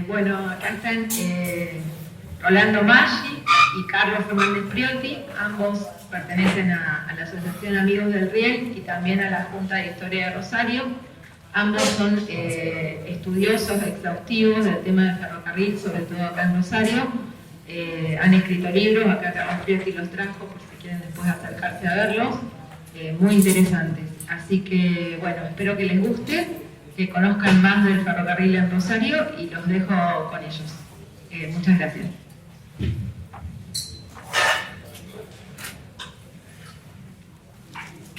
Bueno, acá están Rolando Maggi y Carlos Fernández Priotti, ambos pertenecen a la Asociación Amigos del Riel y también a la Junta de Historia de Rosario. Ambos son estudiosos exhaustivos del tema del ferrocarril, sobre todo acá en Rosario. Han escrito libros, acá Carlos Priotti los trajo por si quieren después acercarse a verlos, muy interesantes. Así que bueno, espero que les guste, que conozcan más del ferrocarril en Rosario y los dejo con ellos. Muchas gracias.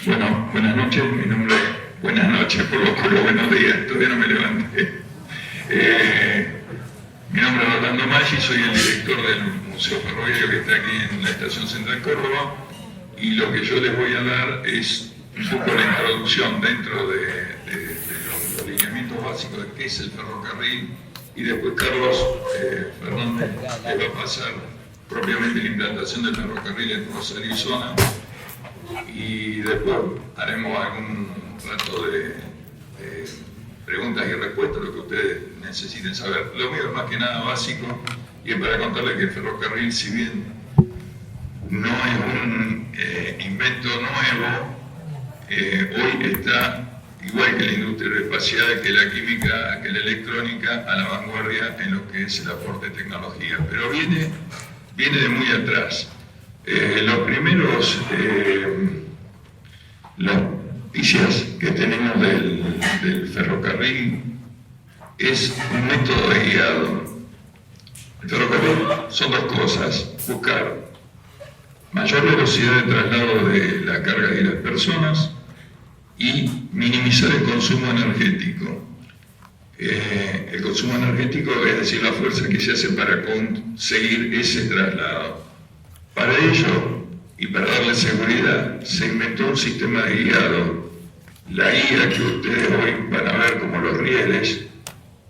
Bueno, buenas noches, buenas noches, por lo buenos días, todavía no me levanté. Mi nombre es Rolando Maggi, soy el director del Museo Ferroviario que está aquí en la Estación Central Córdoba, y lo que yo les voy a dar es un poco la introducción dentro de los lineamientos básicos de qué es el ferrocarril, y después Carlos Fernández le va a pasar propiamente la implantación del ferrocarril en Rosario y zona, y después haremos algún rato de preguntas y respuestas, lo que ustedes necesiten saber. Lo mío es más que nada básico, y es para contarles que el ferrocarril, si bien no es un invento nuevo, hoy está, igual que la industria aeroespacial, que la química, que la electrónica, a la vanguardia en lo que es el aporte de tecnología, pero viene de muy atrás. Los primeros, las noticias que tenemos del ferrocarril es un método de guiado. El ferrocarril son dos cosas: buscar mayor velocidad de traslado de la carga y las personas y minimizar el consumo energético. El consumo energético es decir, la fuerza que se hace para conseguir ese traslado. Para ello, y para darle seguridad, se inventó un sistema de guiado. La guía que ustedes hoy van a ver como los rieles,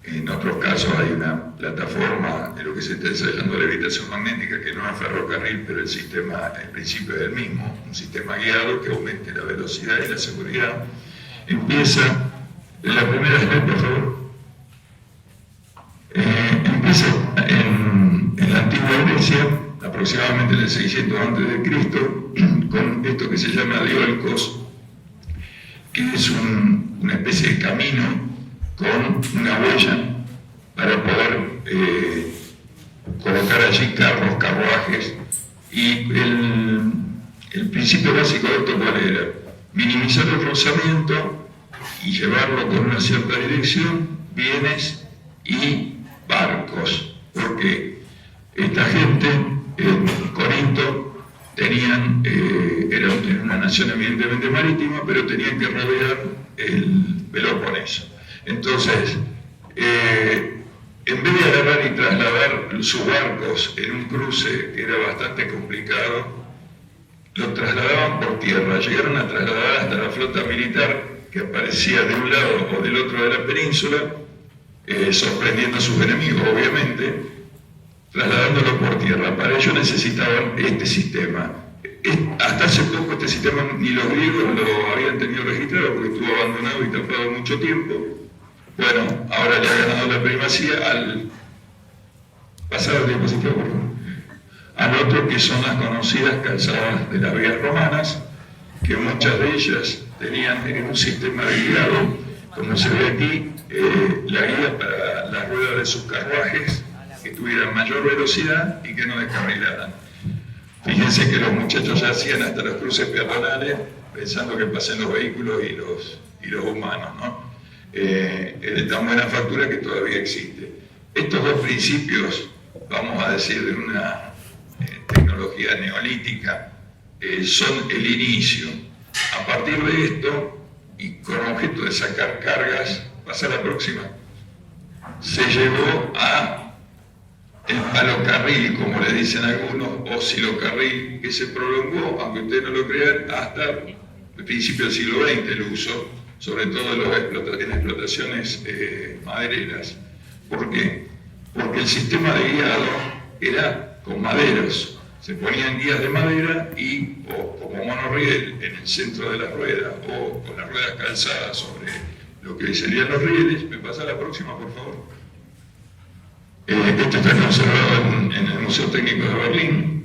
en otros casos hay una plataforma de lo que se está ensayando levitación magnética, que no es ferrocarril, pero el sistema, el principio es el mismo, un sistema guiado que aumente la velocidad y la seguridad. Empieza, en la primera slide, por favor. Empieza en la antigua Grecia, aproximadamente en el 600 a.C., con esto que se llama diolcos, que es una especie de camino con una huella para poder colocar allí carros, carruajes. Y el principio básico de esto, ¿cuál era? Minimizar el rozamiento y llevarlo con una cierta dirección, bienes y barcos, porque esta gente en Corinto era una nación evidentemente marítima, pero tenían que rodear el Peloponeso. Entonces, en vez de agarrar y trasladar sus barcos en un cruce que era bastante complicado, los trasladaban por tierra. Llegaron a trasladar hasta la flota militar, que aparecía de un lado o del otro de la península, sorprendiendo a sus enemigos, obviamente, trasladándolo por tierra. Para ello necesitaban este sistema. Hasta hace poco este sistema ni los griegos lo habían tenido registrado, porque estuvo abandonado y tapado mucho tiempo. Bueno, ahora le ha ganado la primacía al pasar al diapositiva, por favor, al otro, que son las conocidas calzadas de las vías romanas, que muchas de ellas tenían un sistema de guiado, como se ve aquí, la guía para las ruedas de sus carruajes, que tuvieran mayor velocidad y que no descarrilaran. Fíjense que los muchachos ya hacían hasta los cruces peatonales pensando que pasen los vehículos y los humanos, ¿no? Es de tan buena factura que todavía existe. Estos dos principios, vamos a decir, de una tecnología neolítica, son el inicio. A partir de esto, y con objeto de sacar cargas, pasa a la próxima, se llegó el palocarril, como le dicen algunos, o silocarril, que se prolongó, aunque ustedes no lo crean, hasta el principio del siglo XX el uso, sobre todo en explotaciones madereras. ¿Por qué? Porque el sistema de guiado era con maderos. Se ponían guías de madera y, o como monorriel en el centro de la rueda, o con las ruedas calzadas sobre lo que serían los rieles. ¿Me pasa la próxima, por favor? Esto está conservado en el Museo Técnico de Berlín,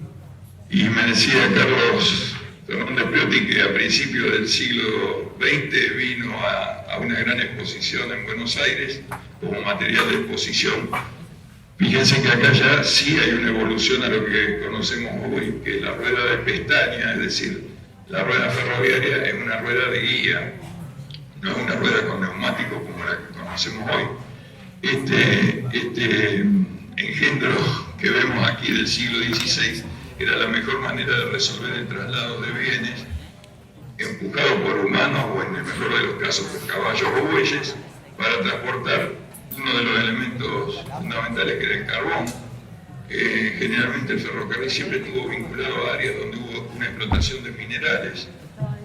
y me decía Carlos Fernández Priotti que a principios del siglo XX vino a una gran exposición en Buenos Aires como material de exposición. Fíjense que acá ya sí hay una evolución a lo que conocemos hoy, que la rueda de pestaña, es decir, la rueda ferroviaria es una rueda de guía, no es una rueda con neumático como la que conocemos hoy. Este engendro que vemos aquí del siglo XVI era la mejor manera de resolver el traslado de bienes, empujado por humanos o en el mejor de los casos por caballos o bueyes, para transportar uno de los elementos fundamentales que era el carbón. Generalmente el ferrocarril siempre estuvo vinculado a áreas donde hubo una explotación de minerales.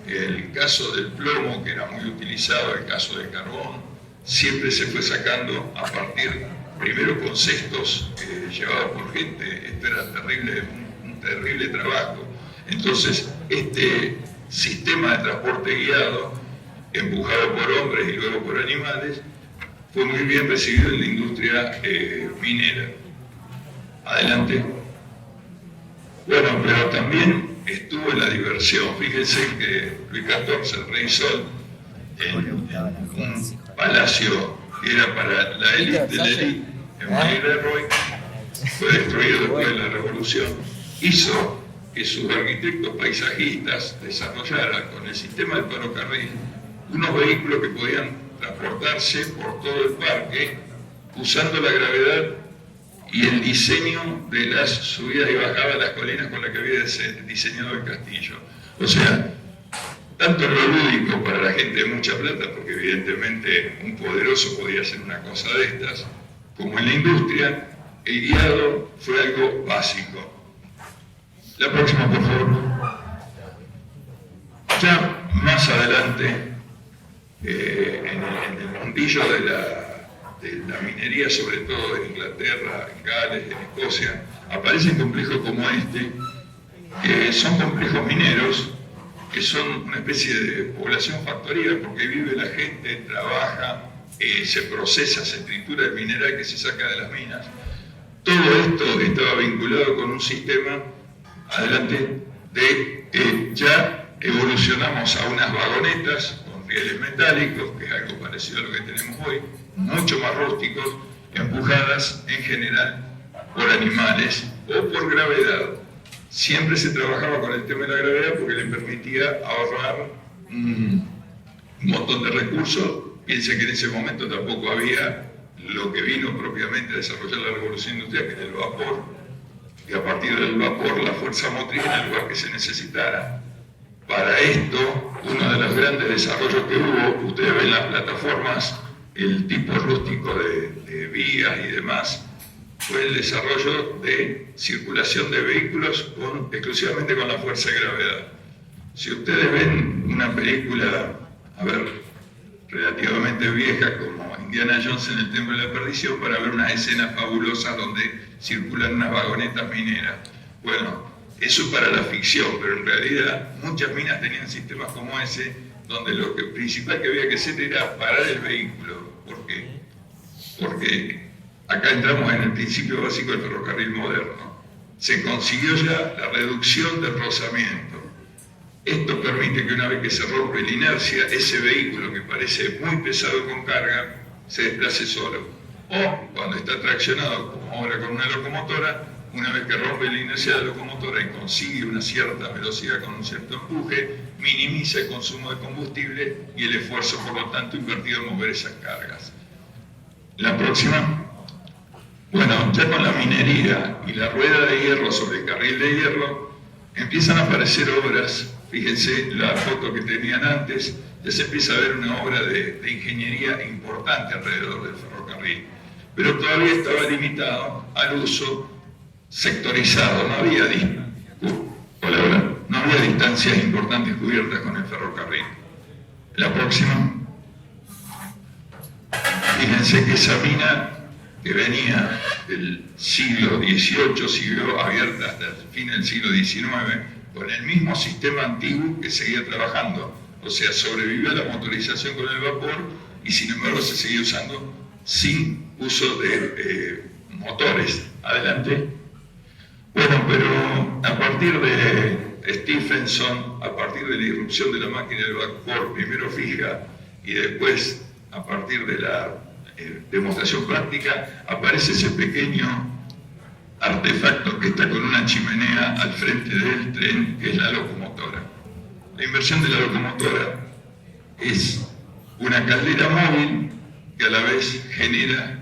El caso del plomo, que era muy utilizado, el caso del carbón, siempre se fue sacando a partir, primero con cestos llevados por gente. Esto era un terrible trabajo. Entonces, este sistema de transporte guiado, empujado por hombres y luego por animales, fue muy bien recibido en la industria minera. Adelante. Bueno, pero también estuvo en la diversión. Fíjense que Luis XIV, el Rey Sol, en un palacio que era para la élite de la élite, en Marylebone, fue destruido después de la Revolución. Hizo que sus arquitectos paisajistas desarrollaran con el sistema del ferrocarril unos vehículos que podían transportarse por todo el parque usando la gravedad y el diseño de las subidas y bajadas de las colinas con la que había diseñado el castillo. O sea, tanto en lo lúdico para la gente de mucha plata, porque evidentemente un poderoso podía hacer una cosa de estas, como en la industria, el guiado fue algo básico. La próxima, por favor. Ya más adelante, en el mundillo de la minería, sobre todo en Inglaterra, en Gales, en Escocia, aparecen complejos como este, que son complejos mineros, que son una especie de población factorial, porque vive la gente, trabaja, se procesa, se tritura el mineral que se saca de las minas. Todo esto estaba vinculado con un sistema, adelante, de ya evolucionamos a unas vagonetas con rieles metálicos, que es algo parecido a lo que tenemos hoy, mucho más rústicos, empujadas en general por animales o por gravedad. Siempre se trabajaba con el tema de la gravedad porque le permitía ahorrar un montón de recursos. Piense que en ese momento tampoco había lo que vino propiamente a desarrollar la revolución industrial, que era el vapor, y a partir del vapor la fuerza motriz en el lugar que se necesitara. Para esto, uno de los grandes desarrollos que hubo, ustedes ven las plataformas, el tipo rústico de vías y demás, fue el desarrollo de circulación de vehículos exclusivamente con la fuerza de gravedad. Si ustedes ven una película, relativamente vieja, como Indiana Jones en el Templo de la Perdición, para ver unas escenas fabulosas donde circulan unas vagonetas mineras. Bueno, eso es para la ficción, pero en realidad muchas minas tenían sistemas como ese, donde lo principal que había que hacer era parar el vehículo. ¿Por qué? Porque acá entramos en el principio básico del ferrocarril moderno. Se consiguió ya la reducción del rozamiento. Esto permite que una vez que se rompe la inercia, ese vehículo que parece muy pesado con carga, se desplace solo. O cuando está traccionado, como ahora con una locomotora, una vez que rompe la inercia de la locomotora y consigue una cierta velocidad con un cierto empuje, minimiza el consumo de combustible y el esfuerzo, por lo tanto, invertido en mover esas cargas. La próxima. Bueno, ya con la minería y la rueda de hierro sobre el carril de hierro, empiezan a aparecer obras. Fíjense la foto que tenían antes, ya se empieza a ver una obra de ingeniería importante alrededor del ferrocarril, pero todavía estaba limitado al uso sectorizado, no había distancias importantes cubiertas con el ferrocarril. La próxima. Fíjense que esa mina que venía del siglo XVIII, siguió abierta hasta el fin del siglo XIX, con el mismo sistema antiguo que seguía trabajando. O sea, sobrevivió la motorización con el vapor y sin embargo se seguía usando sin uso de motores. Adelante. Bueno, pero a partir de Stephenson, a partir de la irrupción de la máquina del vapor, primero fija y después a partir de la demostración práctica, aparece ese pequeño artefacto que está con una chimenea al frente del tren, que es la locomotora. La inversión de la locomotora es una caldera móvil que a la vez genera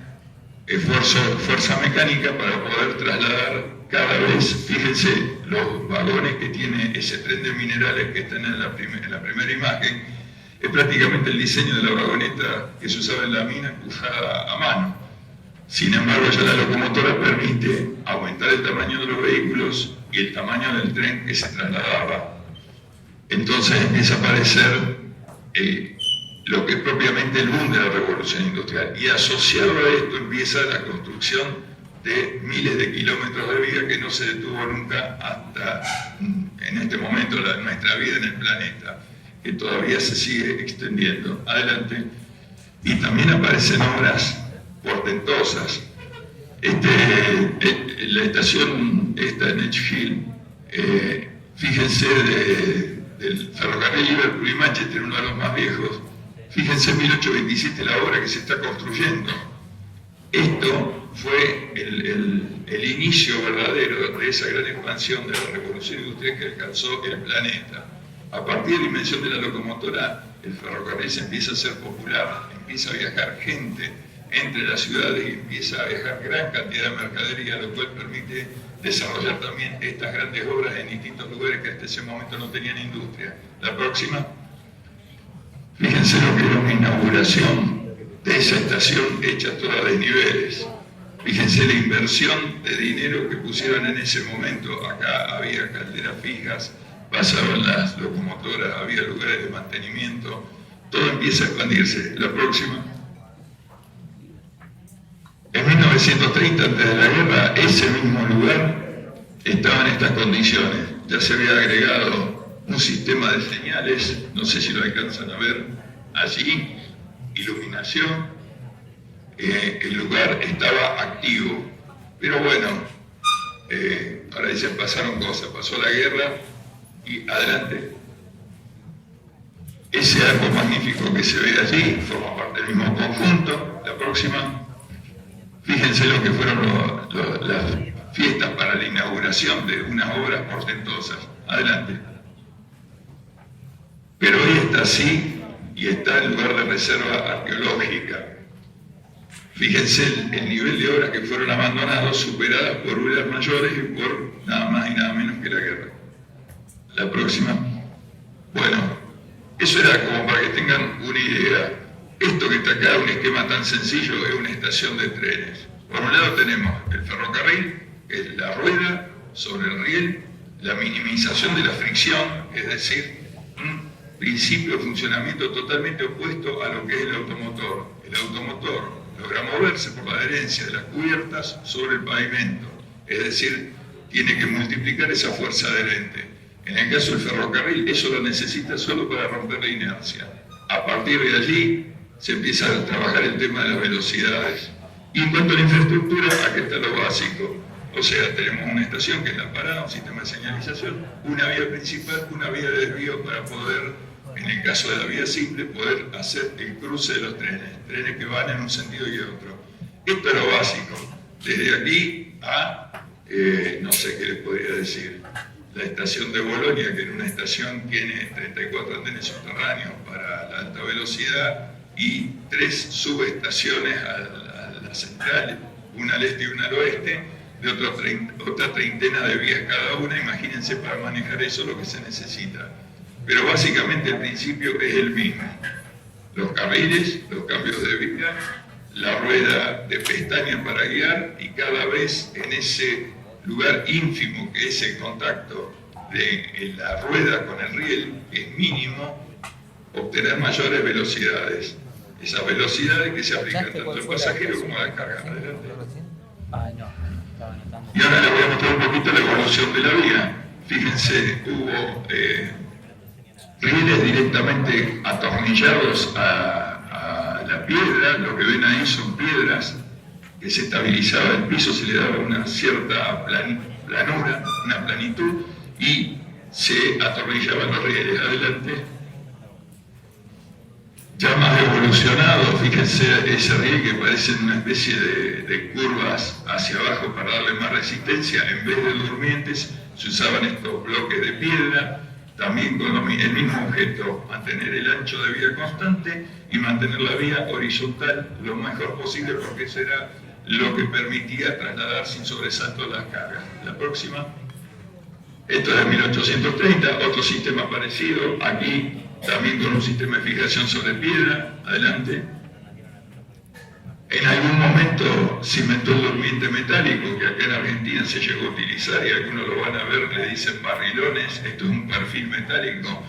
fuerza mecánica para poder trasladar cada vez, fíjense, los vagones que tiene ese tren de minerales que están en la primera imagen, es prácticamente el diseño de la vagoneta que se usaba en la mina empujada a mano. Sin embargo, ya la locomotora permite aumentar el tamaño de los vehículos y el tamaño del tren que se trasladaba. Entonces empieza a aparecer lo que es propiamente el boom de la revolución industrial. Y asociado a esto empieza la construcción de miles de kilómetros de vía que no se detuvo nunca hasta en este momento nuestra vida en el planeta, que todavía se sigue extendiendo. Adelante. Y también aparecen obras portentosas. La estación esta en Edgehill, fíjense del ferrocarril Liverpool y Manchester, uno de los más viejos. Fíjense en 1827 la obra que se está construyendo. Esto fue el inicio verdadero de esa gran expansión de la revolución industrial que alcanzó el planeta. A partir de la invención de la locomotora, el ferrocarril se empieza a hacer popular, empieza a viajar gente entre las ciudades y empieza a viajar gran cantidad de mercadería, lo cual permite desarrollar también estas grandes obras en distintos lugares que hasta ese momento no tenían industria. La próxima. Fíjense lo que era una inauguración de esa estación hecha toda de niveles. Fíjense la inversión de dinero que pusieron en ese momento. Acá había calderas fijas, pasaban las locomotoras, había lugares de mantenimiento. Todo empieza a expandirse. La próxima. En 1930, antes de la guerra, ese mismo lugar estaba en estas condiciones. Ya se había agregado un sistema de señales, no sé si lo alcanzan a ver allí, iluminación, el lugar estaba activo, pero bueno, ahora dicen pasaron cosas, pasó la guerra y adelante. Ese arco magnífico que se ve allí forma parte del mismo conjunto. La próxima. Fíjense lo que fueron las fiestas para la inauguración de unas obras portentosas. Adelante. Pero hoy está así y está en lugar de reserva arqueológica. Fíjense el nivel de obras que fueron abandonadas, superadas por obras mayores y por nada más y nada menos que la guerra. La próxima. Bueno, eso era como para que tengan una idea. Esto que está acá, un esquema tan sencillo, es una estación de trenes. Por un lado tenemos el ferrocarril, que es la rueda sobre el riel, la minimización de la fricción, es decir, un principio de funcionamiento totalmente opuesto a lo que es el automotor. El automotor logra moverse por la adherencia de las cubiertas sobre el pavimento, es decir, tiene que multiplicar esa fuerza adherente. En el caso del ferrocarril, eso lo necesita solo para romper la inercia. A partir de allí, se empieza a trabajar el tema de las velocidades. Y en cuanto a la infraestructura, aquí está lo básico. O sea, tenemos una estación que es la parada, un sistema de señalización, una vía principal, una vía de desvío para poder, en el caso de la vía simple, poder hacer el cruce de los trenes que van en un sentido y otro. Esto es lo básico. Desde aquí a, no sé qué les podría decir, la estación de Bolonia, que en una estación tiene 34 andenes subterráneos para la alta velocidad, y 3 subestaciones a la central, una al este y una al oeste, de otra treintena de vías cada una. Imagínense para manejar eso lo que se necesita. Pero básicamente el principio es el mismo. Los carriles, los cambios de vía, la rueda de pestaña para guiar y cada vez en ese lugar ínfimo que es el contacto de la rueda con el riel, que es mínimo, obtener mayores velocidades. Esas velocidades que se aplican tanto al pasajero como a la carga. Adelante. Y ahora les voy a mostrar un poquito la evolución de la vía. Fíjense, hubo rieles directamente atornillados a la piedra. Lo que ven ahí son piedras que que se estabilizaba el piso, se le daba una cierta planura, una planitud, y se atornillaban los rieles. Adelante. Ya más evolucionado, fíjense ese riel que parece una especie de curvas hacia abajo para darle más resistencia. En vez de durmientes se usaban estos bloques de piedra, también con el mismo objeto, mantener el ancho de vía constante y mantener la vía horizontal lo mejor posible, porque eso era lo que permitía trasladar sin sobresalto las cargas. La próxima. Esto es de 1830, otro sistema parecido, aquí también con un sistema de fijación sobre piedra. Adelante. En algún momento se inventó el durmiente metálico, que acá en Argentina se llegó a utilizar, y algunos lo van a ver, le dicen barrilones. Esto es un perfil metálico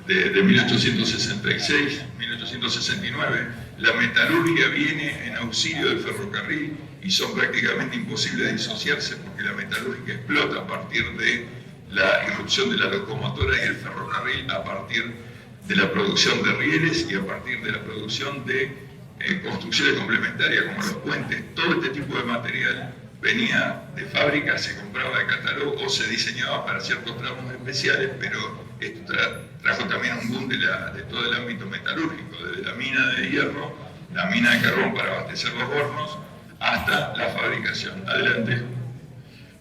de 1866, 1869. La metalurgia viene en auxilio del ferrocarril y son prácticamente imposibles de disociarse, porque la metalurgia explota a partir de la irrupción de la locomotora y el ferrocarril, a partir de la producción de rieles y a partir de la producción de construcciones complementarias como los puentes. Todo este tipo de material venía de fábrica, se compraba de catálogo o se diseñaba para ciertos tramos especiales, pero esto trajo también un boom de todo el ámbito metalúrgico, desde la mina de hierro, la mina de carbón para abastecer los hornos, hasta la fabricación. Adelante.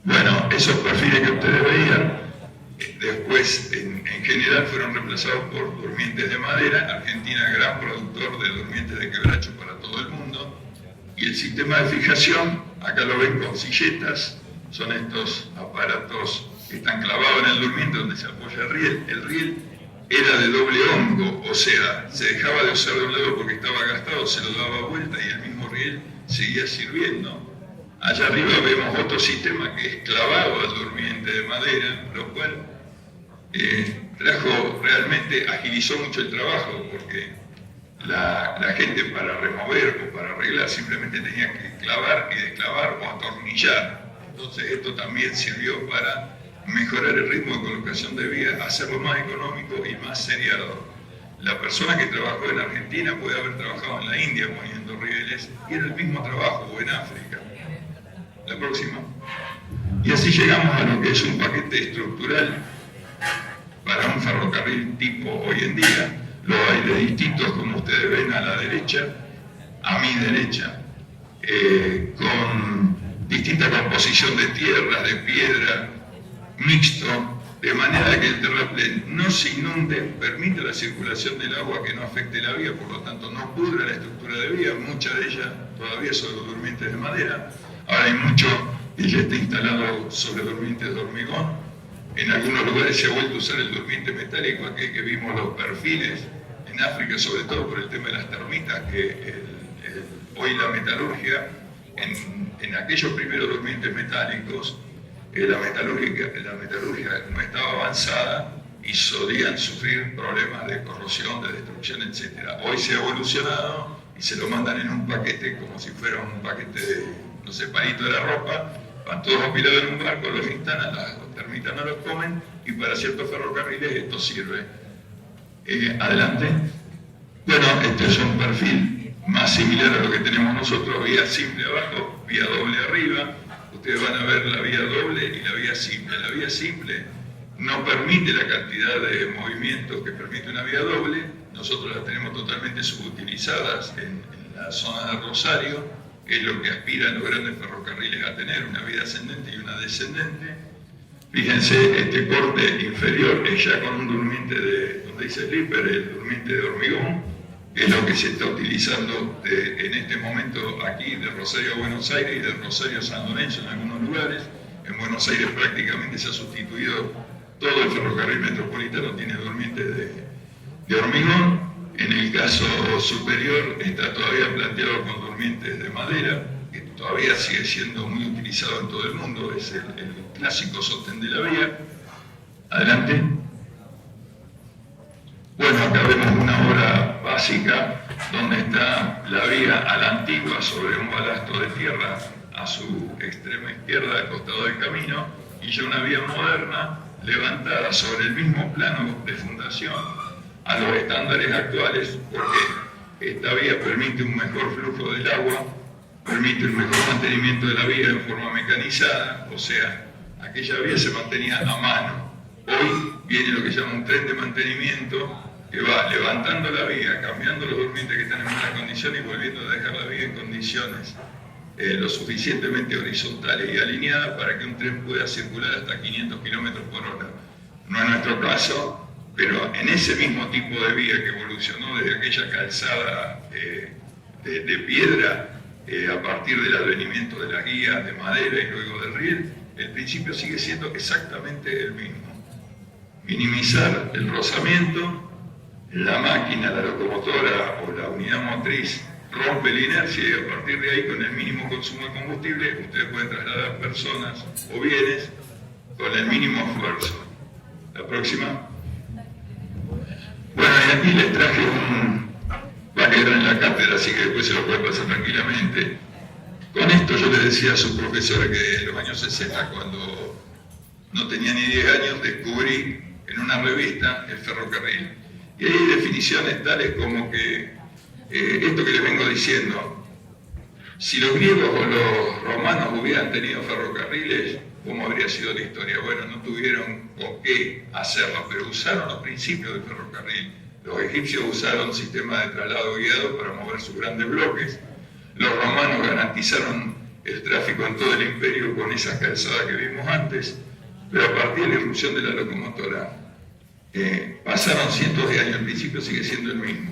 Bueno, esos perfiles que ustedes veían, después en general fueron reemplazados por durmientes de madera. Argentina, gran productor de durmientes de quebracho para todo el mundo. Y el sistema de fijación, acá lo ven con silletas, son estos aparatos que están clavados en el durmiente donde se apoya el riel. El riel era de doble hongo, o sea, se dejaba de usar de un lado porque estaba gastado, se lo daba vuelta y el mismo riel seguía sirviendo. Allá arriba vemos otro sistema que es clavado al durmiente de madera, lo cual realmente agilizó mucho el trabajo, porque la gente para remover o para arreglar simplemente tenía que clavar y desclavar o atornillar. Entonces esto también sirvió para mejorar el ritmo de colocación de vías, hacerlo más económico y más seriado. La persona que trabajó en Argentina puede haber trabajado en la India poniendo rieles y era el mismo trabajo, o en África. La próxima. Y así llegamos a lo que es un paquete estructural para un ferrocarril tipo hoy en día. Lo hay de distintos, como ustedes ven a la derecha, a mi derecha, con distinta composición de tierras, de piedra, mixto, de manera que el terraplén no se inunde, permite la circulación del agua que no afecte la vía, por lo tanto no pudra la estructura de vía. Mucha de ella todavía sobre durmientes de madera. Ahora hay mucho que ya está instalado sobre durmientes de hormigón. En algunos lugares se ha vuelto a usar el durmiente metálico, aquel que vimos los perfiles. En África, sobre todo por el tema de las termitas, que hoy la metalurgia, en aquellos primeros durmientes metálicos, la metalurgia no estaba avanzada y solían sufrir problemas de corrosión, de destrucción, etc. Hoy se ha evolucionado y se lo mandan en un paquete como si fuera un paquete de, no sé, palito de la ropa, van todos apilados en un barco, los instalan, las termitas no los comen, y para ciertos ferrocarriles esto sirve. Adelante. Bueno, este es un perfil más similar a lo que tenemos nosotros, vía simple abajo, vía doble arriba. Ustedes van a ver la vía doble y la vía simple. La vía simple no permite la cantidad de movimientos que permite una vía doble. Nosotros las tenemos totalmente subutilizadas en la zona de Rosario, que es lo que aspiran los grandes ferrocarriles a tener, una vía ascendente y una descendente. Fíjense, este corte inferior es ya con un durmiente donde dice slipper, el durmiente de hormigón, que es lo que se está utilizando en este momento aquí de Rosario a Buenos Aires y de Rosario a San Lorenzo en algunos lugares. En Buenos Aires prácticamente se ha sustituido todo el ferrocarril metropolitano, tiene durmientes de hormigón. En el caso superior está todavía planteado con durmientes de madera, que todavía sigue siendo muy utilizado en todo el mundo, es el clásico sostén de la vía. Adelante. Bueno, acá vemos una obra básica donde está la vía a la antigua sobre un balasto de tierra a su extrema izquierda al costado del camino, y ya una vía moderna levantada sobre el mismo plano de fundación a los estándares actuales, porque esta vía permite un mejor flujo del agua permite un mejor mantenimiento de la vía en forma mecanizada, o sea, aquella vía se mantenía a mano. Hoy viene lo que se llama un tren de mantenimiento que va levantando la vía, cambiando los durmientes que están en buenas condiciones y volviendo a dejar la vía en condiciones lo suficientemente horizontales y alineadas para que un tren pueda circular hasta 500 kilómetros por hora. No es nuestro caso, pero en ese mismo tipo de vía que evolucionó desde aquella calzada de piedra a partir del advenimiento de las guías de madera y luego del riel, el principio sigue siendo exactamente el mismo. Minimizar el rozamiento, la máquina, la locomotora o la unidad motriz rompe la inercia y a partir de ahí, con el mínimo consumo de combustible, ustedes pueden trasladar personas o bienes con el mínimo esfuerzo. La próxima. Bueno, y aquí les traje va a quedar en la cátedra, así que después se lo puede pasar tranquilamente. Con esto yo le decía a su profesora que en los años 60, cuando no tenía ni 10 años, descubrí en una revista el ferrocarril. Y hay definiciones tales como que esto que les vengo diciendo, si los griegos o los romanos hubieran tenido ferrocarriles, ¿cómo habría sido la historia? Bueno, no tuvieron con qué hacerlo, pero usaron los principios del ferrocarril. Los egipcios usaron sistemas de traslado guiado para mover sus grandes bloques. Los romanos garantizaron el tráfico en todo el imperio con esas calzadas que vimos antes, pero a partir de la irrupción de la locomotora, pasaron cientos de años, el principio sigue siendo el mismo.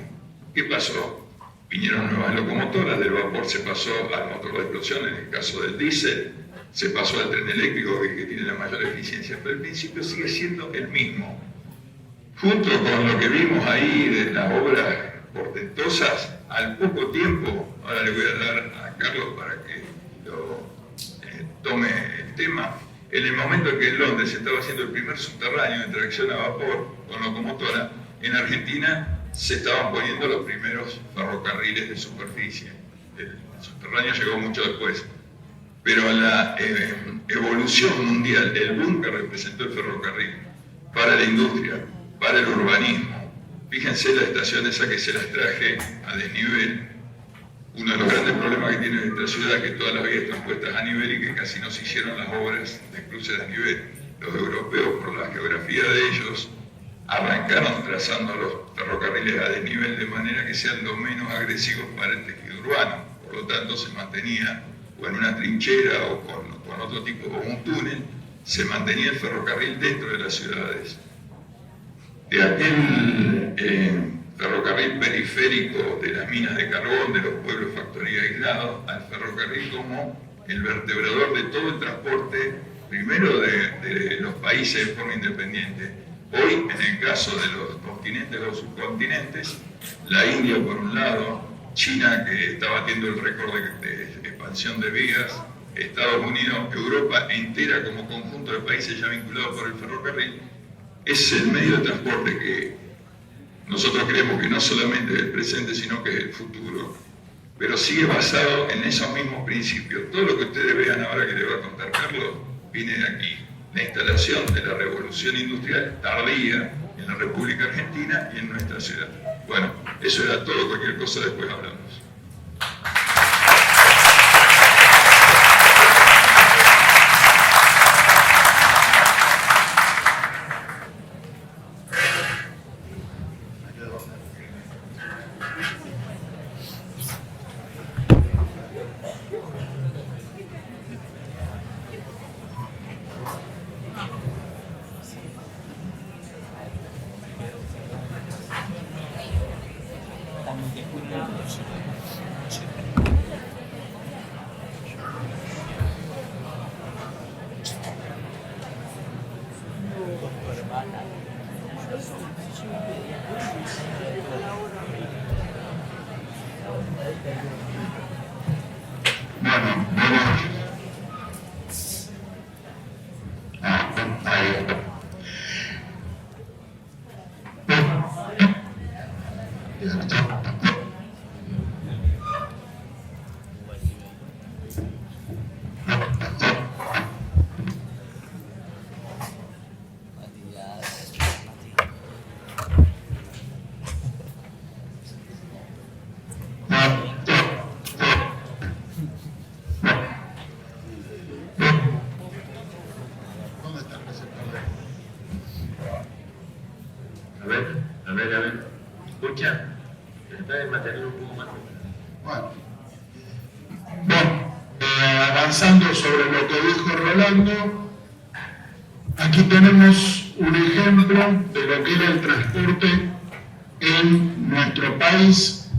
¿Qué pasó? Vinieron nuevas locomotoras, del vapor se pasó al motor de explosión, en el caso del diésel, se pasó al tren eléctrico que tiene la mayor eficiencia, pero el principio sigue siendo el mismo. Junto con lo que vimos ahí de las obras portentosas, al poco tiempo, ahora le voy a dar a Carlos para que lo tome el tema, en el momento en que en Londres se estaba haciendo el primer subterráneo de tracción a vapor con locomotora, en Argentina se estaban poniendo los primeros ferrocarriles de superficie. El subterráneo llegó mucho después. Pero la evolución mundial, el boom que representó el ferrocarril para la industria, para el urbanismo, fíjense la estación esa que se las traje a desnivel. Uno de los grandes problemas que tiene nuestra ciudad es que todas las vías están puestas a nivel y que casi no se hicieron las obras de cruce de nivel. Los europeos, por la geografía de ellos, arrancaron trazando los ferrocarriles a desnivel de manera que sean lo menos agresivos para el tejido urbano. Por lo tanto, se mantenía o en una trinchera o con otro tipo, o un túnel, se mantenía el ferrocarril dentro de las ciudades. De aquel ferrocarril periférico de las minas de carbón, de los pueblos factoría aislados, al ferrocarril como el vertebrador de todo el transporte, primero de los países de forma independiente. Hoy, en el caso de los continentes o subcontinentes, la India por un lado, China que está batiendo el récord de expansión de vías, Estados Unidos, Europa entera como conjunto de países ya vinculados por el ferrocarril, es el medio de transporte que nosotros creemos que no solamente es el presente, sino que es el futuro, pero sigue basado en esos mismos principios. Todo lo que ustedes vean ahora que les va a contar Carlos, viene de aquí. La instalación de la revolución industrial tardía en la República Argentina y en nuestra ciudad. Bueno, eso era todo, cualquier cosa después hablamos. ver. ¿Escucha? Está el material un poco más. Bueno, avanzando sobre lo que dijo Rolando, aquí tenemos un ejemplo de lo que era el transporte en nuestro país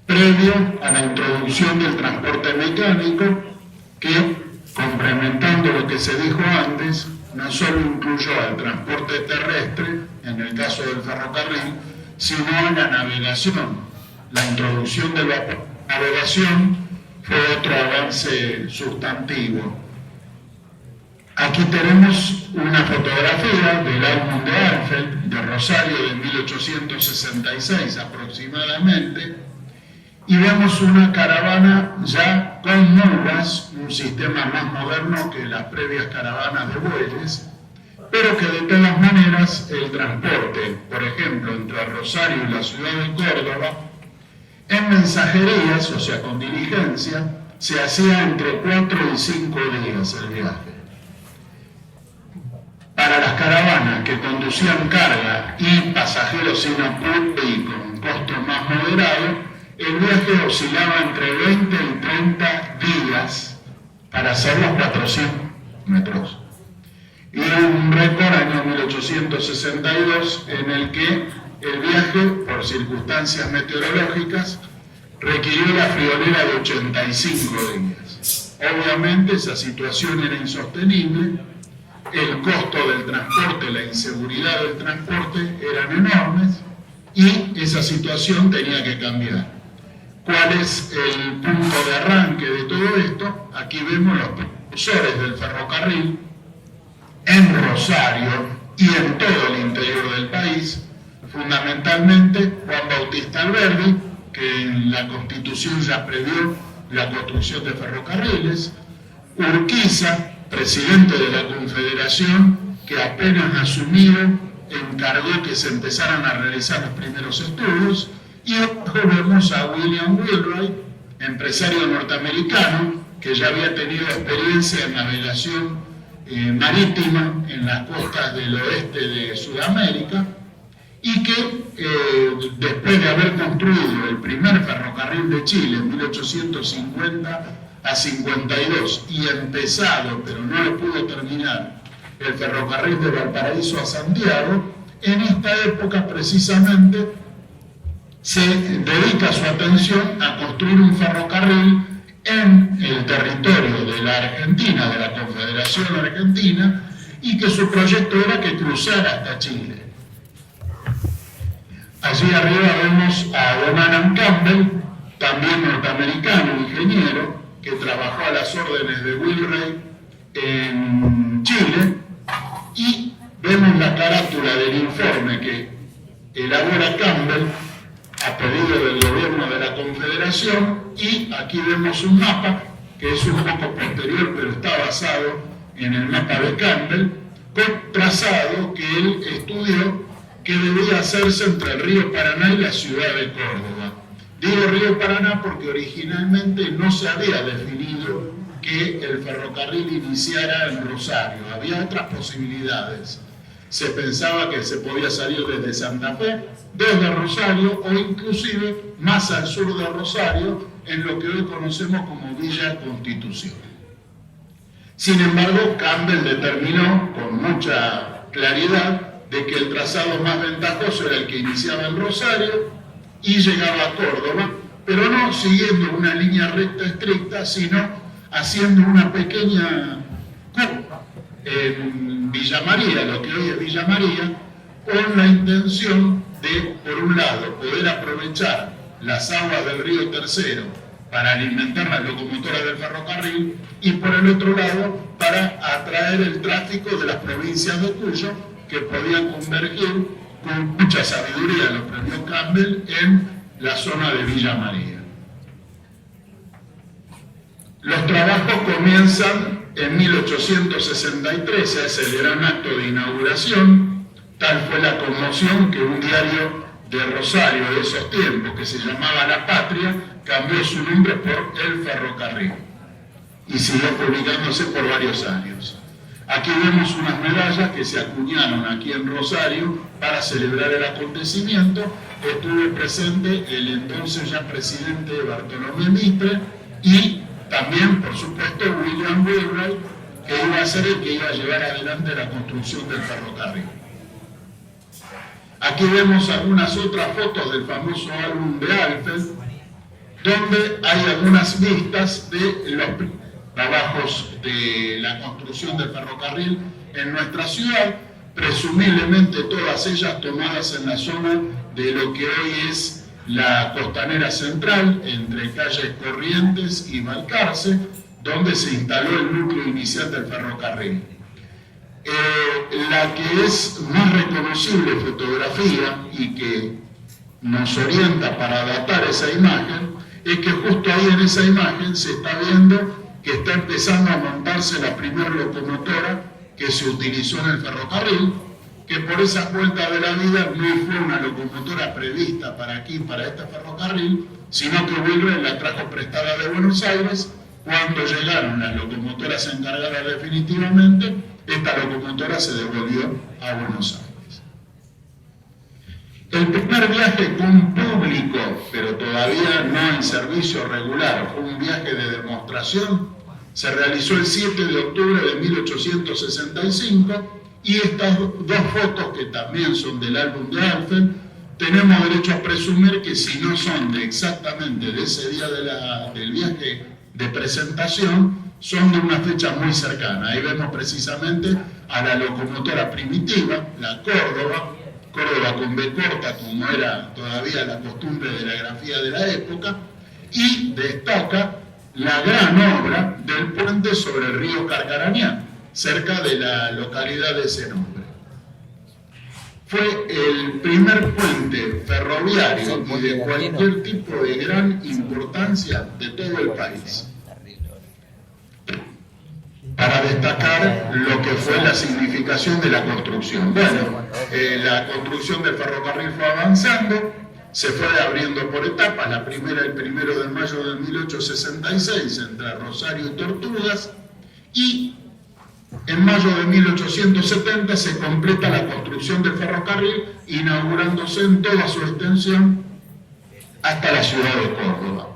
previo a la introducción del transporte mecánico, que, complementando lo que se dijo antes, no solo incluyó al transporte terrestre, en el caso del ferrocarril, sino a la navegación. La introducción de la navegación fue otro avance sustantivo. Aquí tenemos una fotografía del álbum de Alfeld, de Rosario, de 1866 aproximadamente, y vemos una caravana ya con mulas, un sistema más moderno que las previas caravanas de bueyes, pero que de todas maneras el transporte, por ejemplo, entre Rosario y la ciudad de Córdoba, en mensajerías, o sea, con diligencia, se hacía entre 4 y 5 días el viaje. Para las caravanas que conducían carga y pasajeros sin apuro y con costo más moderado, el viaje oscilaba entre 20 y 30 días para hacer los 400 metros. Y un récord año 1862 en el que el viaje, por circunstancias meteorológicas, requirió la friolera de 85 días. Obviamente esa situación era insostenible, el costo del transporte, la inseguridad del transporte eran enormes y esa situación tenía que cambiar. ¿Cuál es el punto de arranque de todo esto? Aquí vemos los precursores del ferrocarril en Rosario y en todo el interior del país, fundamentalmente Juan Bautista Alberdi, que en la Constitución ya previó la construcción de ferrocarriles, Urquiza, presidente de la Confederación, que apenas asumido encargó que se empezaran a realizar los primeros estudios, y abajo vemos a William Wheelwright, empresario norteamericano, que ya había tenido experiencia en navegación marítima en las costas del oeste de Sudamérica, y que después de haber construido el primer ferrocarril de Chile en 1850 a 52 y empezado, pero no lo pudo terminar, el ferrocarril de Valparaíso a Santiago, en esta época precisamente se dedica su atención a construir un ferrocarril en el territorio de la Argentina, de la Confederación Argentina, y que su proyecto era que cruzara hasta Chile. Allí arriba vemos a Don Adam Campbell, también norteamericano, ingeniero, que trabajó a las órdenes de Wheelwright en Chile, y vemos la carátula del informe que elabora Campbell a pedido del gobierno de la Confederación, y aquí vemos un mapa que es un poco posterior, pero está basado en el mapa de Campbell, con trazado que él estudió que debía hacerse entre el río Paraná y la ciudad de Córdoba. Digo río Paraná porque originalmente no se había definido que el ferrocarril iniciara en Rosario, había otras posibilidades. Se pensaba que se podía salir desde Santa Fe, desde Rosario o inclusive más al sur de Rosario, en lo que hoy conocemos como Villa Constitución. Sin embargo, Campbell determinó con mucha claridad de que el trazado más ventajoso era el que iniciaba en Rosario y llegaba a Córdoba, pero no siguiendo una línea recta estricta, sino haciendo una pequeña curva en Villa María, lo que hoy es Villa María, con la intención de, por un lado, poder aprovechar las aguas del río Tercero para alimentar las locomotoras del ferrocarril, y por el otro lado, para atraer el tráfico de las provincias de Cuyo, que podían convergir con mucha sabiduría, lo previó Campbell, en la zona de Villa María. Los trabajos comienzan en 1863, se hace el gran acto de inauguración. Tal fue la conmoción que un diario de Rosario de esos tiempos, que se llamaba La Patria, cambió su nombre por El Ferrocarril y siguió publicándose por varios años. Aquí vemos unas medallas que se acuñaron aquí en Rosario para celebrar el acontecimiento. Estuvo presente el entonces ya presidente Bartolomé Mitre y también, por supuesto, William Wheelwright, que iba a ser el que iba a llevar adelante la construcción del ferrocarril. Aquí vemos algunas otras fotos del famoso álbum de Alfred, donde hay algunas vistas de los trabajos de la construcción del ferrocarril en nuestra ciudad, presumiblemente todas ellas tomadas en la zona de lo que hoy es la Costanera Central, entre calles Corrientes y Balcarce, donde se instaló el núcleo inicial del ferrocarril. La que es más reconocible fotografía y que nos orienta para datar esa imagen es que justo ahí en esa imagen se está viendo que está empezando a montarse la primera locomotora que se utilizó en el ferrocarril, que por esas vueltas de la vida no fue una locomotora prevista para aquí, para este ferrocarril, sino que Wheelwright la trajo prestada de Buenos Aires. Cuando llegaron las locomotoras encargadas definitivamente, esta locomotora se devolvió a Buenos Aires. El primer viaje con público, pero todavía no en servicio regular, fue un viaje de demostración, se realizó el 7 de octubre de 1865 y estas dos fotos, que también son del álbum de Alfred, tenemos derecho a presumir que si no son exactamente de ese día del viaje de presentación, son de una fecha muy cercana. Ahí vemos precisamente a la locomotora primitiva, la Córdoba con B corta, como era todavía la costumbre de la grafía de la época, y destaca la gran obra del puente sobre el río Carcarañá, cerca de la localidad de ese nombre. Fue el primer puente ferroviario y de cualquier tipo de gran importancia de todo el país, para destacar lo que fue la significación de la construcción. Bueno, la construcción del ferrocarril fue avanzando, se fue abriendo por etapas. La primera, el 1 de mayo de 1866, entre Rosario y Tortugas, y en mayo de 1870 se completa la construcción del ferrocarril, inaugurándose en toda su extensión hasta la ciudad de Córdoba.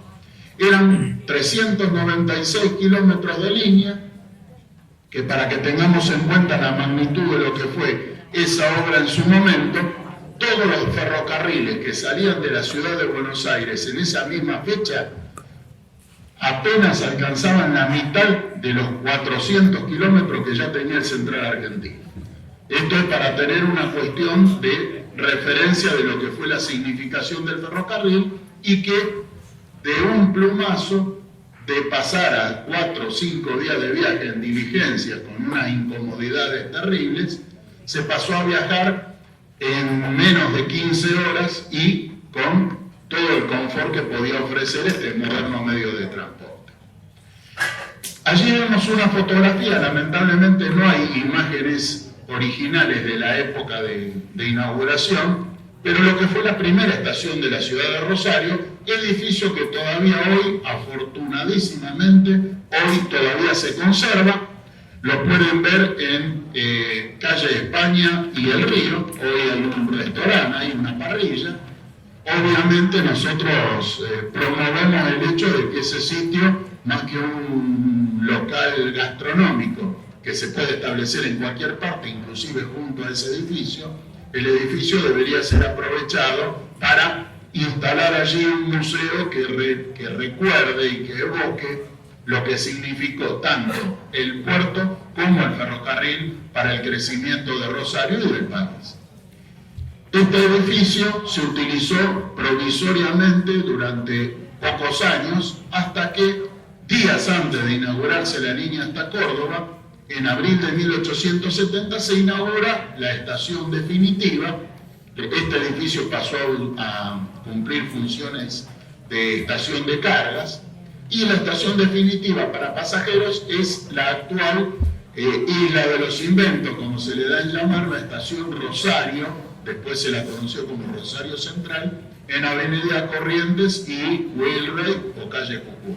Eran 396 kilómetros de línea, que para que tengamos en cuenta la magnitud de lo que fue esa obra en su momento, todos los ferrocarriles que salían de la ciudad de Buenos Aires en esa misma fecha apenas alcanzaban la mitad de los 400 kilómetros que ya tenía el Central Argentino. Esto es para tener una cuestión de referencia de lo que fue la significación del ferrocarril, y que de un plumazo, de pasar a 4 o 5 días de viaje en diligencia con unas incomodidades terribles, se pasó a viajar en menos de 15 horas y con todo el confort que podía ofrecer este moderno medio de transporte. Allí vemos una fotografía, lamentablemente no hay imágenes originales de la época de inauguración, pero lo que fue la primera estación de la ciudad de Rosario, edificio que todavía hoy, afortunadísimamente, hoy todavía se conserva. Lo pueden ver en calle España y El Río. Hoy hay un restaurante, hay una parrilla. Obviamente nosotros promovemos el hecho de que ese sitio, más que un local gastronómico que se puede establecer en cualquier parte, inclusive junto a ese edificio, el edificio debería ser aprovechado para instalar allí un museo que recuerde y que evoque lo que significó tanto el puerto como el ferrocarril para el crecimiento de Rosario y del país. Este edificio se utilizó provisoriamente durante pocos años, hasta que días antes de inaugurarse la línea hasta Córdoba, en abril de 1870 se inaugura la estación definitiva. Este edificio pasó a cumplir funciones de estación de cargas, y la estación definitiva para pasajeros es la actual Isla de los Inventos, como se le da en llamar, la estación Rosario, después se la conoció como Rosario Central, en Avenida Corrientes y Wheelwright o calle Jujuy.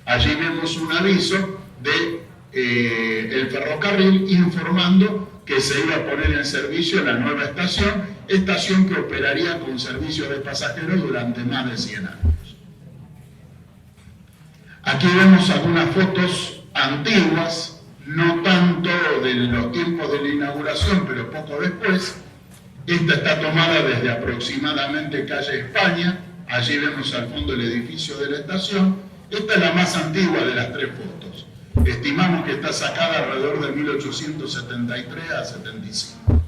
Allí vemos un aviso de el ferrocarril informando que se iba a poner en servicio la nueva estación que operaría con servicios de pasajeros durante más de 100 años. Aquí vemos algunas fotos antiguas, no tanto de los tiempos de la inauguración, pero poco después. Esta está tomada desde aproximadamente calle España. Allí vemos al fondo el edificio de la estación. Esta es la más antigua de las tres fotos. Estimamos que está sacada alrededor de 1873 a 75.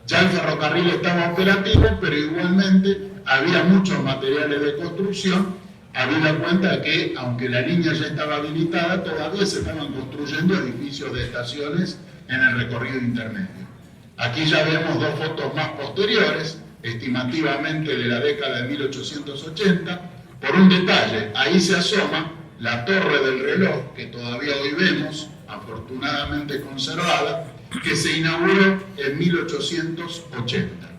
Ya el ferrocarril estaba operativo, pero igualmente había muchos materiales de construcción, habida cuenta que, aunque la línea ya estaba habilitada, todavía se estaban construyendo edificios de estaciones en el recorrido intermedio. Aquí ya vemos dos fotos más posteriores, estimativamente de la década de 1880, por un detalle, ahí se asoma la torre del reloj, que todavía hoy vemos, afortunadamente conservada, que se inauguró en 1880.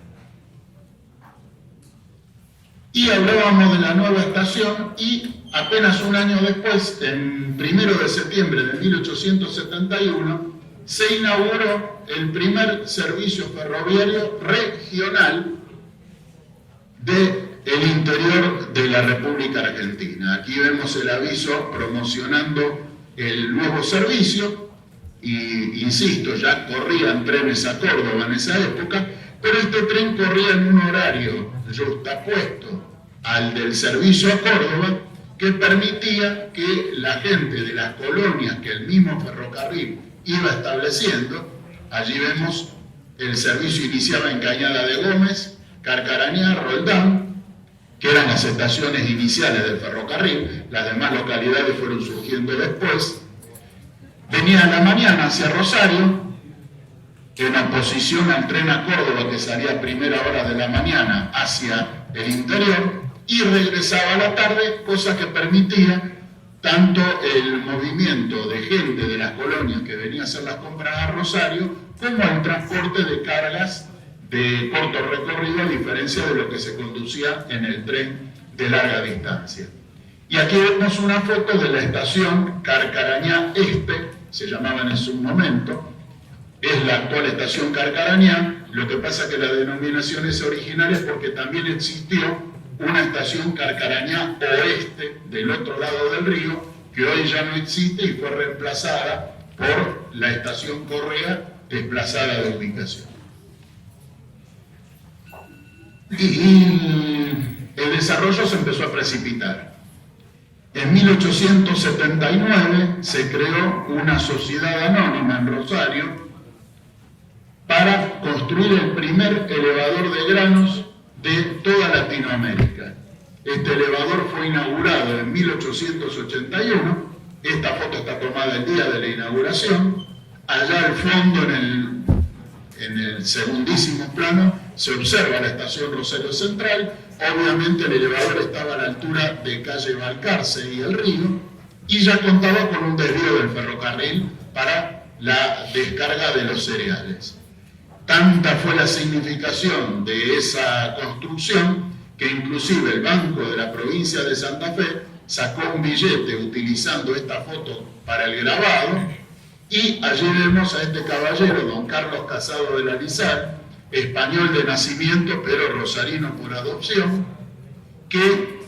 Y hablábamos de la nueva estación y apenas un año después, en 1 de septiembre de 1871, se inauguró el primer servicio ferroviario regional del interior de la República Argentina. Aquí vemos el aviso promocionando el nuevo servicio y, insisto, ya corrían trenes a Córdoba en esa época, pero este tren corría en un horario justapuesto al del servicio a Córdoba, que permitía que la gente de las colonias que el mismo ferrocarril iba estableciendo, allí vemos el servicio iniciaba en Cañada de Gómez, Carcarañá, Roldán, que eran las estaciones iniciales del ferrocarril, las demás localidades fueron surgiendo después. Venía a la mañana hacia Rosario, en oposición al tren a Córdoba que salía a primera hora de la mañana hacia el interior, y regresaba a la tarde, cosa que permitía tanto el movimiento de gente de las colonias que venía a hacer las compras a Rosario, como el transporte de cargas de corto recorrido, a diferencia de lo que se conducía en el tren de larga distancia. Y aquí vemos una foto de la estación Carcarañá Este, se llamaban en su momento, es la actual estación Carcarañá. Lo que pasa que la denominación es original es porque también existió una estación Carcarañá Oeste del otro lado del río, que hoy ya no existe y fue reemplazada por la estación Correa, desplazada de ubicación. Y el desarrollo se empezó a precipitar. En 1879 se creó una sociedad anónima en Rosario para construir el primer elevador de granos de toda Latinoamérica. Este elevador fue inaugurado en 1881. Esta foto está tomada el día de la inauguración. Allá al fondo, en el segundísimo plano, se observa la estación Rosario Central. Obviamente el elevador estaba a la altura de calle Balcarce y el río, y ya contaba con un desvío del ferrocarril para la descarga de los cereales. Tanta fue la significación de esa construcción que inclusive el Banco de la provincia de Santa Fe sacó un billete utilizando esta foto para el grabado, y allí vemos a este caballero, don Carlos Casado de la Lizar, español de nacimiento pero rosarino por adopción, que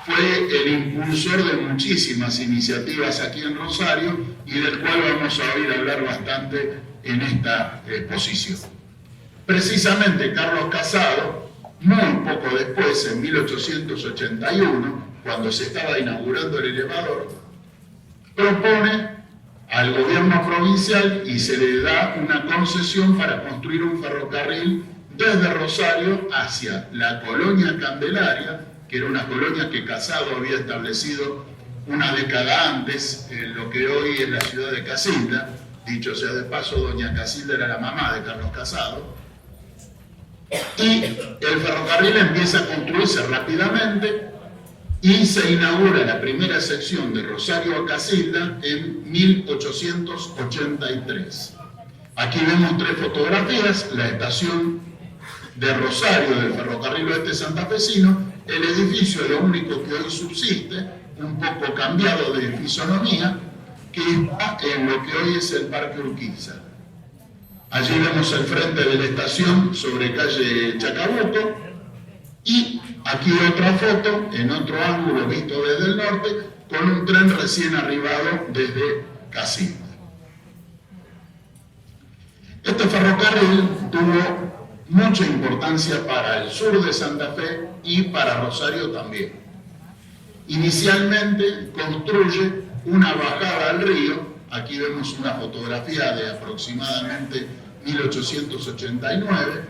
fue el impulsor de muchísimas iniciativas aquí en Rosario y del cual vamos a oír hablar bastante en esta exposición. Precisamente Carlos Casado, muy poco después, en 1881, cuando se estaba inaugurando el elevador, propone al gobierno provincial y se le da una concesión para construir un ferrocarril desde Rosario hacia la colonia Candelaria, que era una colonia que Casado había establecido una década antes en lo que hoy es la ciudad de Casilda. Dicho sea de paso, doña Casilda era la mamá de Carlos Casado. Y el ferrocarril empieza a construirse rápidamente y se inaugura la primera sección de Rosario a Casilda en 1883. Aquí vemos tres fotografías: la estación de Rosario del ferrocarril oeste santafesino, el edificio, lo único que hoy subsiste, un poco cambiado de fisonomía, que está en lo que hoy es el Parque Urquiza. Allí vemos el frente de la estación sobre calle Chacabuco, y aquí otra foto en otro ángulo visto desde el norte con un tren recién arribado desde Casilda. Este ferrocarril tuvo mucha importancia para el sur de Santa Fe y para Rosario también. Inicialmente construye una bajada al río. Aquí vemos una fotografía de aproximadamente 1889,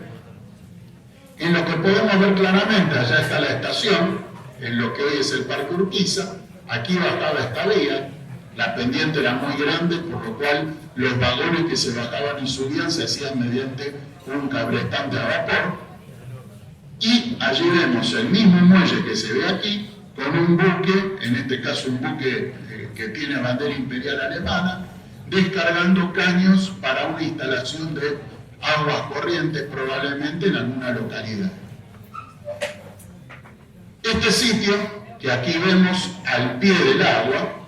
en lo que podemos ver claramente, allá está la estación, en lo que hoy es el Parque Urquiza. Aquí bajaba esta vía, la pendiente era muy grande, por lo cual los vagones que se bajaban y subían se hacían mediante un cabrestante a vapor. Y allí vemos el mismo muelle que se ve aquí, con un buque, en este caso un buque que tiene bandera imperial alemana, descargando caños para una instalación de aguas corrientes, probablemente en alguna localidad. Este sitio, que aquí vemos al pie del agua,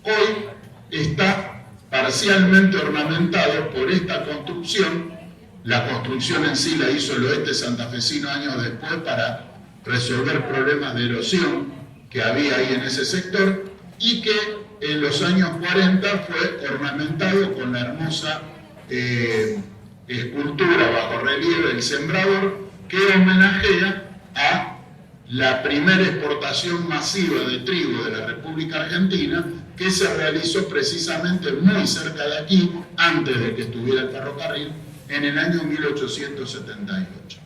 hoy está parcialmente ornamentado por esta construcción. La construcción en sí la hizo el Oeste Santafesino años después para resolver problemas de erosión que había ahí en ese sector, y que en los años 40 fue ornamentado con la hermosa escultura bajo relieve del Sembrador, que homenajea a la primera exportación masiva de trigo de la República Argentina, que se realizó precisamente muy cerca de aquí, antes de que estuviera el ferrocarril, en el año 1878.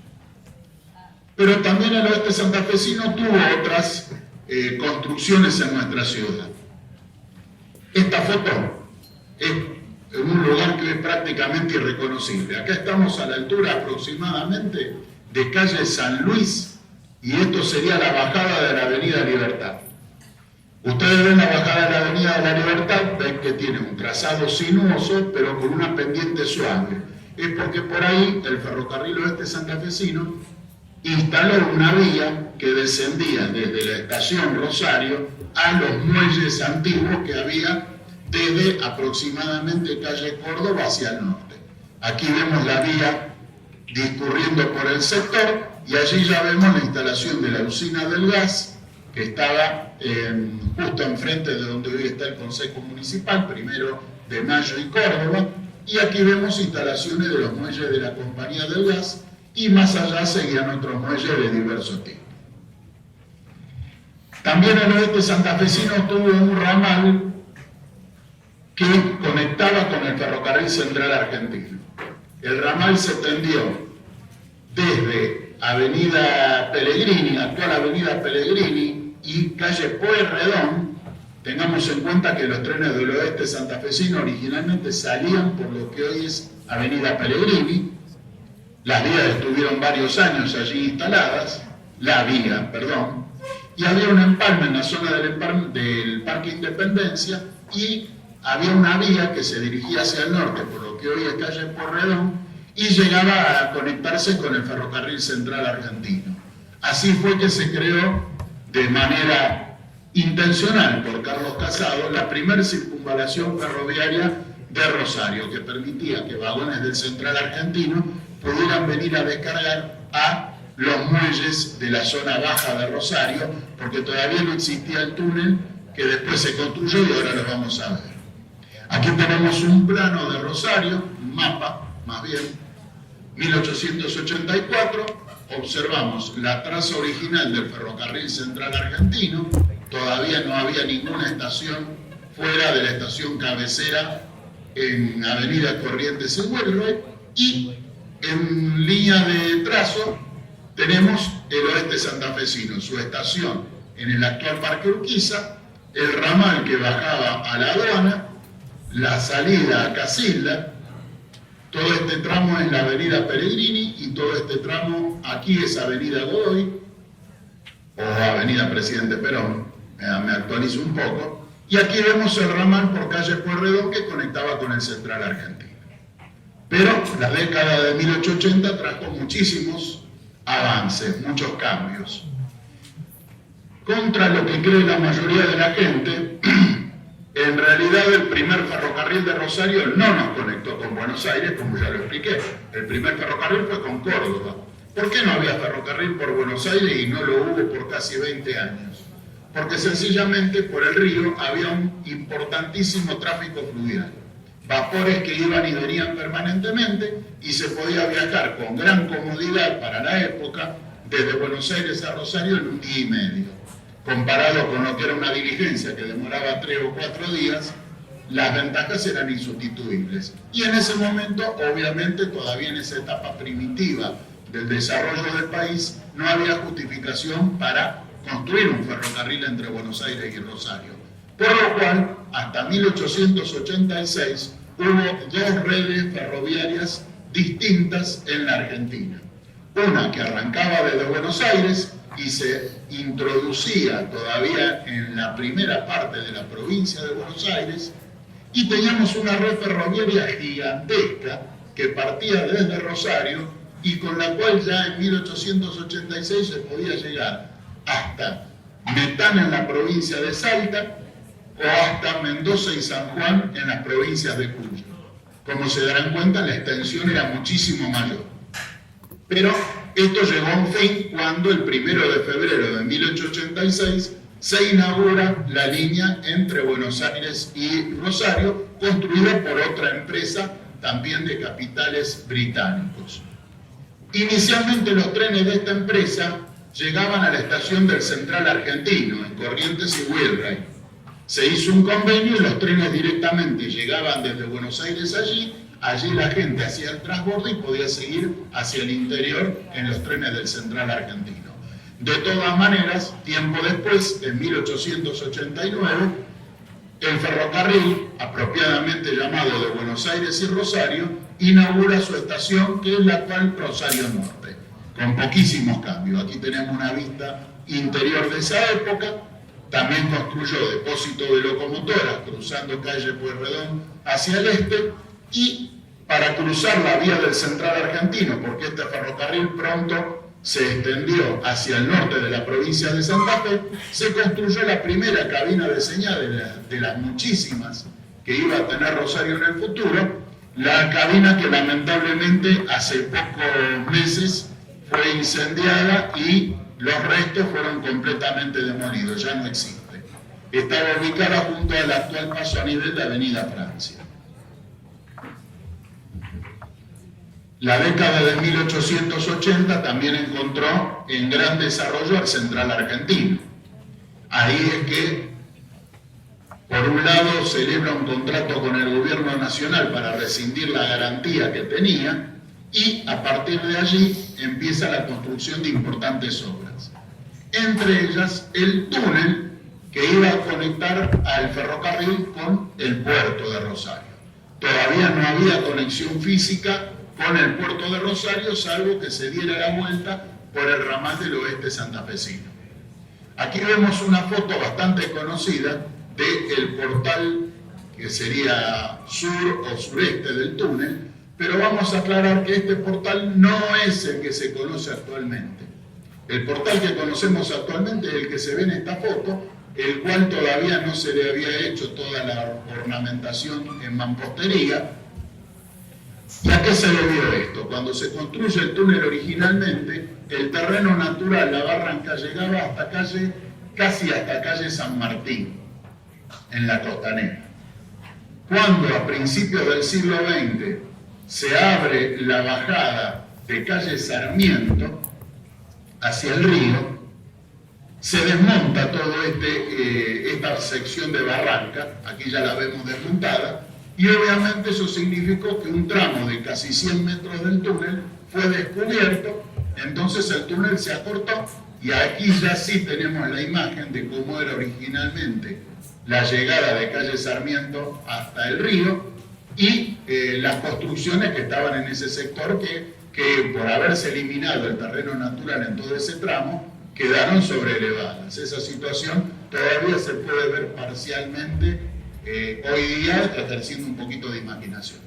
Pero también el Oeste Santafesino tuvo otras construcciones en nuestra ciudad. Esta foto es en un lugar que es prácticamente irreconocible. Acá estamos a la altura aproximadamente de calle San Luis, y esto sería la bajada de la Avenida Libertad. Ustedes ven la bajada de la Avenida de la Libertad, ven que tiene un trazado sinuoso, pero con una pendiente suave. Es porque por ahí el ferrocarril Oeste Santafesino instaló una vía que descendía desde la estación Rosario a los muelles antiguos que había desde aproximadamente calle Córdoba hacia el norte. Aquí vemos la vía discurriendo por el sector, y allí ya vemos la instalación de la usina del gas, que estaba justo enfrente de donde hoy está el Consejo Municipal, 1 de Mayo y Córdoba, y aquí vemos instalaciones de los muelles de la Compañía del Gas, y más allá seguían otros muelles de diversos tipos. También el Oeste Santafesino tuvo un ramal que conectaba con el Ferrocarril Central Argentino. El ramal se tendió desde Avenida Pellegrini, actual Avenida Pellegrini, y calle Pueyrredón. Tengamos en cuenta que los trenes del Oeste Santafesino originalmente salían por lo que hoy es Avenida Pellegrini. Las vías estuvieron varios años allí instaladas, y había un empalme en la zona del Parque Independencia, y había una vía que se dirigía hacia el norte, por lo que hoy es calle Pueyrredón, y llegaba a conectarse con el Ferrocarril Central Argentino. Así fue que se creó de manera intencional por Carlos Casado la primera circunvalación ferroviaria de Rosario, que permitía que vagones del Central Argentino pudieran venir a descargar a los muelles de la zona baja de Rosario, porque todavía no existía el túnel que después se construyó y ahora lo vamos a ver. Aquí tenemos un plano de Rosario, un mapa, más bien, 1884, observamos la traza original del Ferrocarril Central Argentino, todavía no había ninguna estación fuera de la estación cabecera en Avenida Corrientes y Huelva, y en línea de trazo tenemos el Oeste Santafesino, su estación en el actual Parque Urquiza, el ramal que bajaba a la aduana, la salida a Casilda. Todo este tramo es la Avenida Pellegrini, y todo este tramo aquí es Avenida Godoy o Avenida Presidente Perón, me actualizo un poco, y aquí vemos el ramal por calle Pueyrredón que conectaba con el Central Argentino. Pero la década de 1880 trajo muchísimos avances, muchos cambios. Contra lo que cree la mayoría de la gente, En realidad el primer ferrocarril de Rosario no nos conectó con Buenos Aires, como ya lo expliqué. El primer ferrocarril fue con Córdoba. ¿Por qué no había ferrocarril por Buenos Aires y no lo hubo por casi 20 años? Porque sencillamente por el río había un importantísimo tráfico fluvial. Vapores que iban y venían permanentemente y se podía viajar con gran comodidad para la época desde Buenos Aires a Rosario en un día y medio. Comparado con lo que era una diligencia que demoraba 3 o 4 días, las ventajas eran insustituibles. Y en ese momento, obviamente, todavía en esa etapa primitiva del desarrollo del país, no había justificación para construir un ferrocarril entre Buenos Aires y Rosario. Por lo cual, hasta 1886, hubo 2 redes ferroviarias distintas en la Argentina. Una que arrancaba desde Buenos Aires y se introducía todavía en la primera parte de la provincia de Buenos Aires, y teníamos una red ferroviaria gigantesca que partía desde Rosario y con la cual ya en 1886 se podía llegar hasta Metán en la provincia de Salta o hasta Mendoza y San Juan en las provincias de Cuyo. Como se darán cuenta, la extensión era muchísimo mayor. Pero esto llegó a un fin cuando el 1 de febrero de 1886 se inaugura la línea entre Buenos Aires y Rosario, construida por otra empresa también de capitales británicos. Inicialmente los trenes de esta empresa llegaban a la estación del Central Argentino, en Corrientes y Wilray. Se hizo un convenio y los trenes directamente llegaban desde Buenos Aires allí la gente hacía el transbordo y podía seguir hacia el interior en los trenes del Central Argentino. De todas maneras, tiempo después, en 1889, el ferrocarril, apropiadamente llamado de Buenos Aires y Rosario, inaugura su estación, que es la actual Rosario Norte, con poquísimos cambios. Aquí tenemos una vista interior de esa época. También construyó depósito de locomotoras cruzando calle Pueyrredón hacia el este, y para cruzar la vía del Central Argentino, porque este ferrocarril pronto se extendió hacia el norte de la provincia de Santa Fe, se construyó la primera cabina de señal de las muchísimas que iba a tener Rosario en el futuro, la cabina que lamentablemente hace pocos meses fue incendiada y los restos fueron completamente demolidos, ya no existe. Estaba ubicada junto al actual paso a nivel de Avenida Francia. La década de 1880 también encontró en gran desarrollo al Central Argentino. Ahí es que, por un lado, celebra un contrato con el gobierno nacional para rescindir la garantía que tenía, y a partir de allí empieza la construcción de importantes obras. Entre ellas, el túnel que iba a conectar al ferrocarril con el puerto de Rosario. Todavía no había conexión física con el puerto de Rosario, salvo que se diera la vuelta por el ramal del oeste santafesino. Aquí vemos una foto bastante conocida del portal que sería sur o sureste del túnel, pero vamos a aclarar que este portal no es el que se conoce actualmente. El portal que conocemos actualmente es el que se ve en esta foto, el cual todavía no se le había hecho toda la ornamentación en mampostería. ¿Y a qué se debió esto? Cuando se construye el túnel originalmente, el terreno natural, la barranca, llegaba hasta casi hasta calle San Martín, en la Costanera. Cuando a principios del siglo XX se abre la bajada de calle Sarmiento hacia el río, se desmonta toda esta sección de barranca, aquí ya la vemos desmontada, y obviamente eso significó que un tramo de casi 100 metros del túnel fue descubierto, entonces el túnel se acortó, y aquí ya sí tenemos la imagen de cómo era originalmente la llegada de calle Sarmiento hasta el río, y las construcciones que estaban en ese sector que por haberse eliminado el terreno natural en todo ese tramo, quedaron sobreelevadas. Esa situación todavía se puede ver parcialmente hoy día, ejerciendo un poquito de imaginación.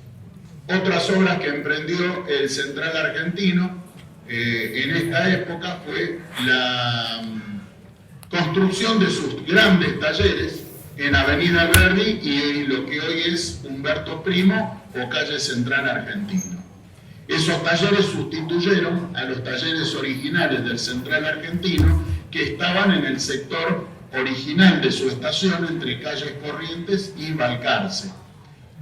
Otras obras que emprendió el Central Argentino en esta época fue la construcción de sus grandes talleres, en Avenida Alberdi y lo que hoy es Humberto Primo o calle Central Argentino. Esos talleres sustituyeron a los talleres originales del Central Argentino que estaban en el sector original de su estación entre calles Corrientes y Balcarce.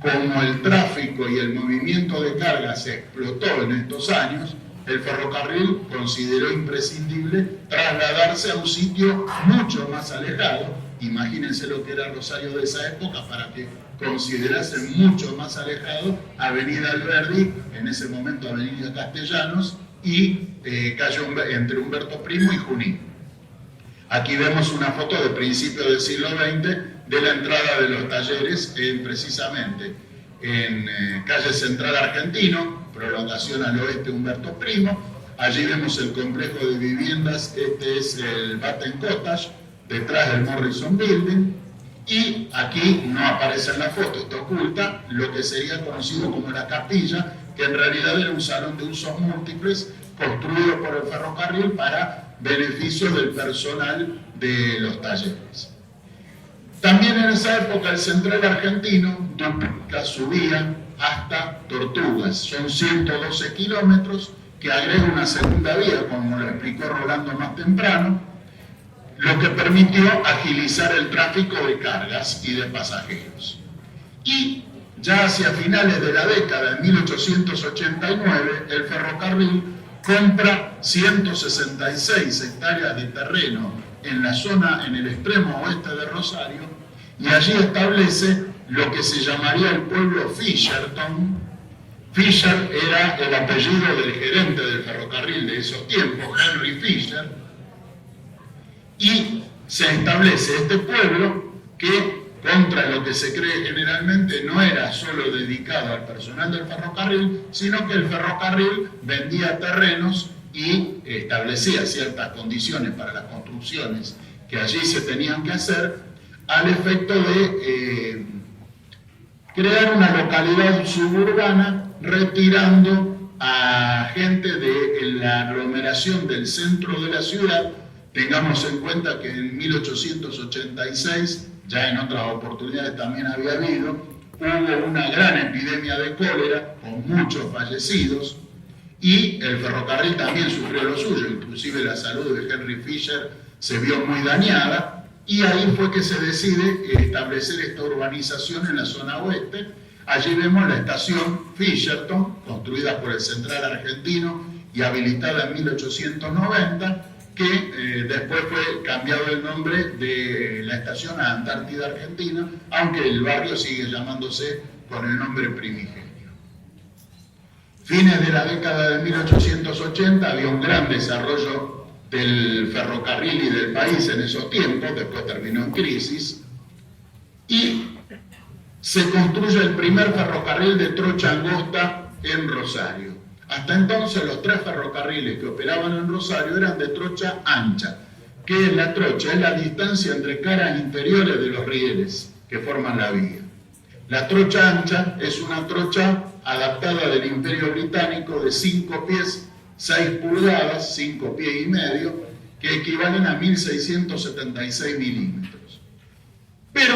Como el tráfico y el movimiento de carga se explotó en estos años, el ferrocarril consideró imprescindible trasladarse a un sitio mucho más alejado. Imagínense lo que era Rosario de esa época para que considerasen mucho más alejado Avenida Alberdi, en ese momento Avenida Castellanos, y calle entre Humberto Primo y Junín. Aquí vemos una foto de principios del siglo XX de la entrada de los talleres precisamente en calle Central Argentino, prolongación al oeste Humberto Primo. Allí vemos el complejo de viviendas, este es el Batten Cottage, detrás del Morrison Building, y aquí no aparece en la foto, está oculta, lo que sería conocido como la capilla, que en realidad era un salón de usos múltiples construido por el ferrocarril para beneficio del personal de los talleres. También en esa época el Central Argentino duplica su vía hasta Tortugas, son 112 kilómetros que agrega una segunda vía, como lo explicó Rolando más temprano, lo que permitió agilizar el tráfico de cargas y de pasajeros. Y ya hacia finales de la década de 1889, el ferrocarril compra 166 hectáreas de terreno en la zona, en el extremo oeste de Rosario, y allí establece lo que se llamaría el pueblo Fisherton. Fisher era el apellido del gerente del ferrocarril de esos tiempos, Henry Fisher, y se establece este pueblo que, contra lo que se cree generalmente, no era solo dedicado al personal del ferrocarril, sino que el ferrocarril vendía terrenos y establecía ciertas condiciones para las construcciones que allí se tenían que hacer, al efecto de crear una localidad suburbana retirando a gente de la aglomeración del centro de la ciudad. Tengamos en cuenta que en 1886, ya en otras oportunidades también había habido, hubo una gran epidemia de cólera con muchos fallecidos y el ferrocarril también sufrió lo suyo, inclusive la salud de Henry Fisher se vio muy dañada y ahí fue que se decide establecer esta urbanización en la zona oeste. Allí vemos la estación Fisherton, construida por el Central Argentino y habilitada en 1890, que después fue cambiado el nombre de la estación a Antártida Argentina, aunque el barrio sigue llamándose con el nombre primigenio. Fines de la década de 1880 había un gran desarrollo del ferrocarril y del país en esos tiempos, después terminó en crisis, y se construye el primer ferrocarril de trocha angosta en Rosario. Hasta entonces los 3 ferrocarriles que operaban en Rosario eran de trocha ancha. ¿Qué es la trocha? Es la distancia entre caras inferiores de los rieles que forman la vía. La trocha ancha es una trocha adaptada del Imperio Británico de 5 pies, 6 pulgadas, 5 pies y medio, que equivalen a 1676 milímetros. Pero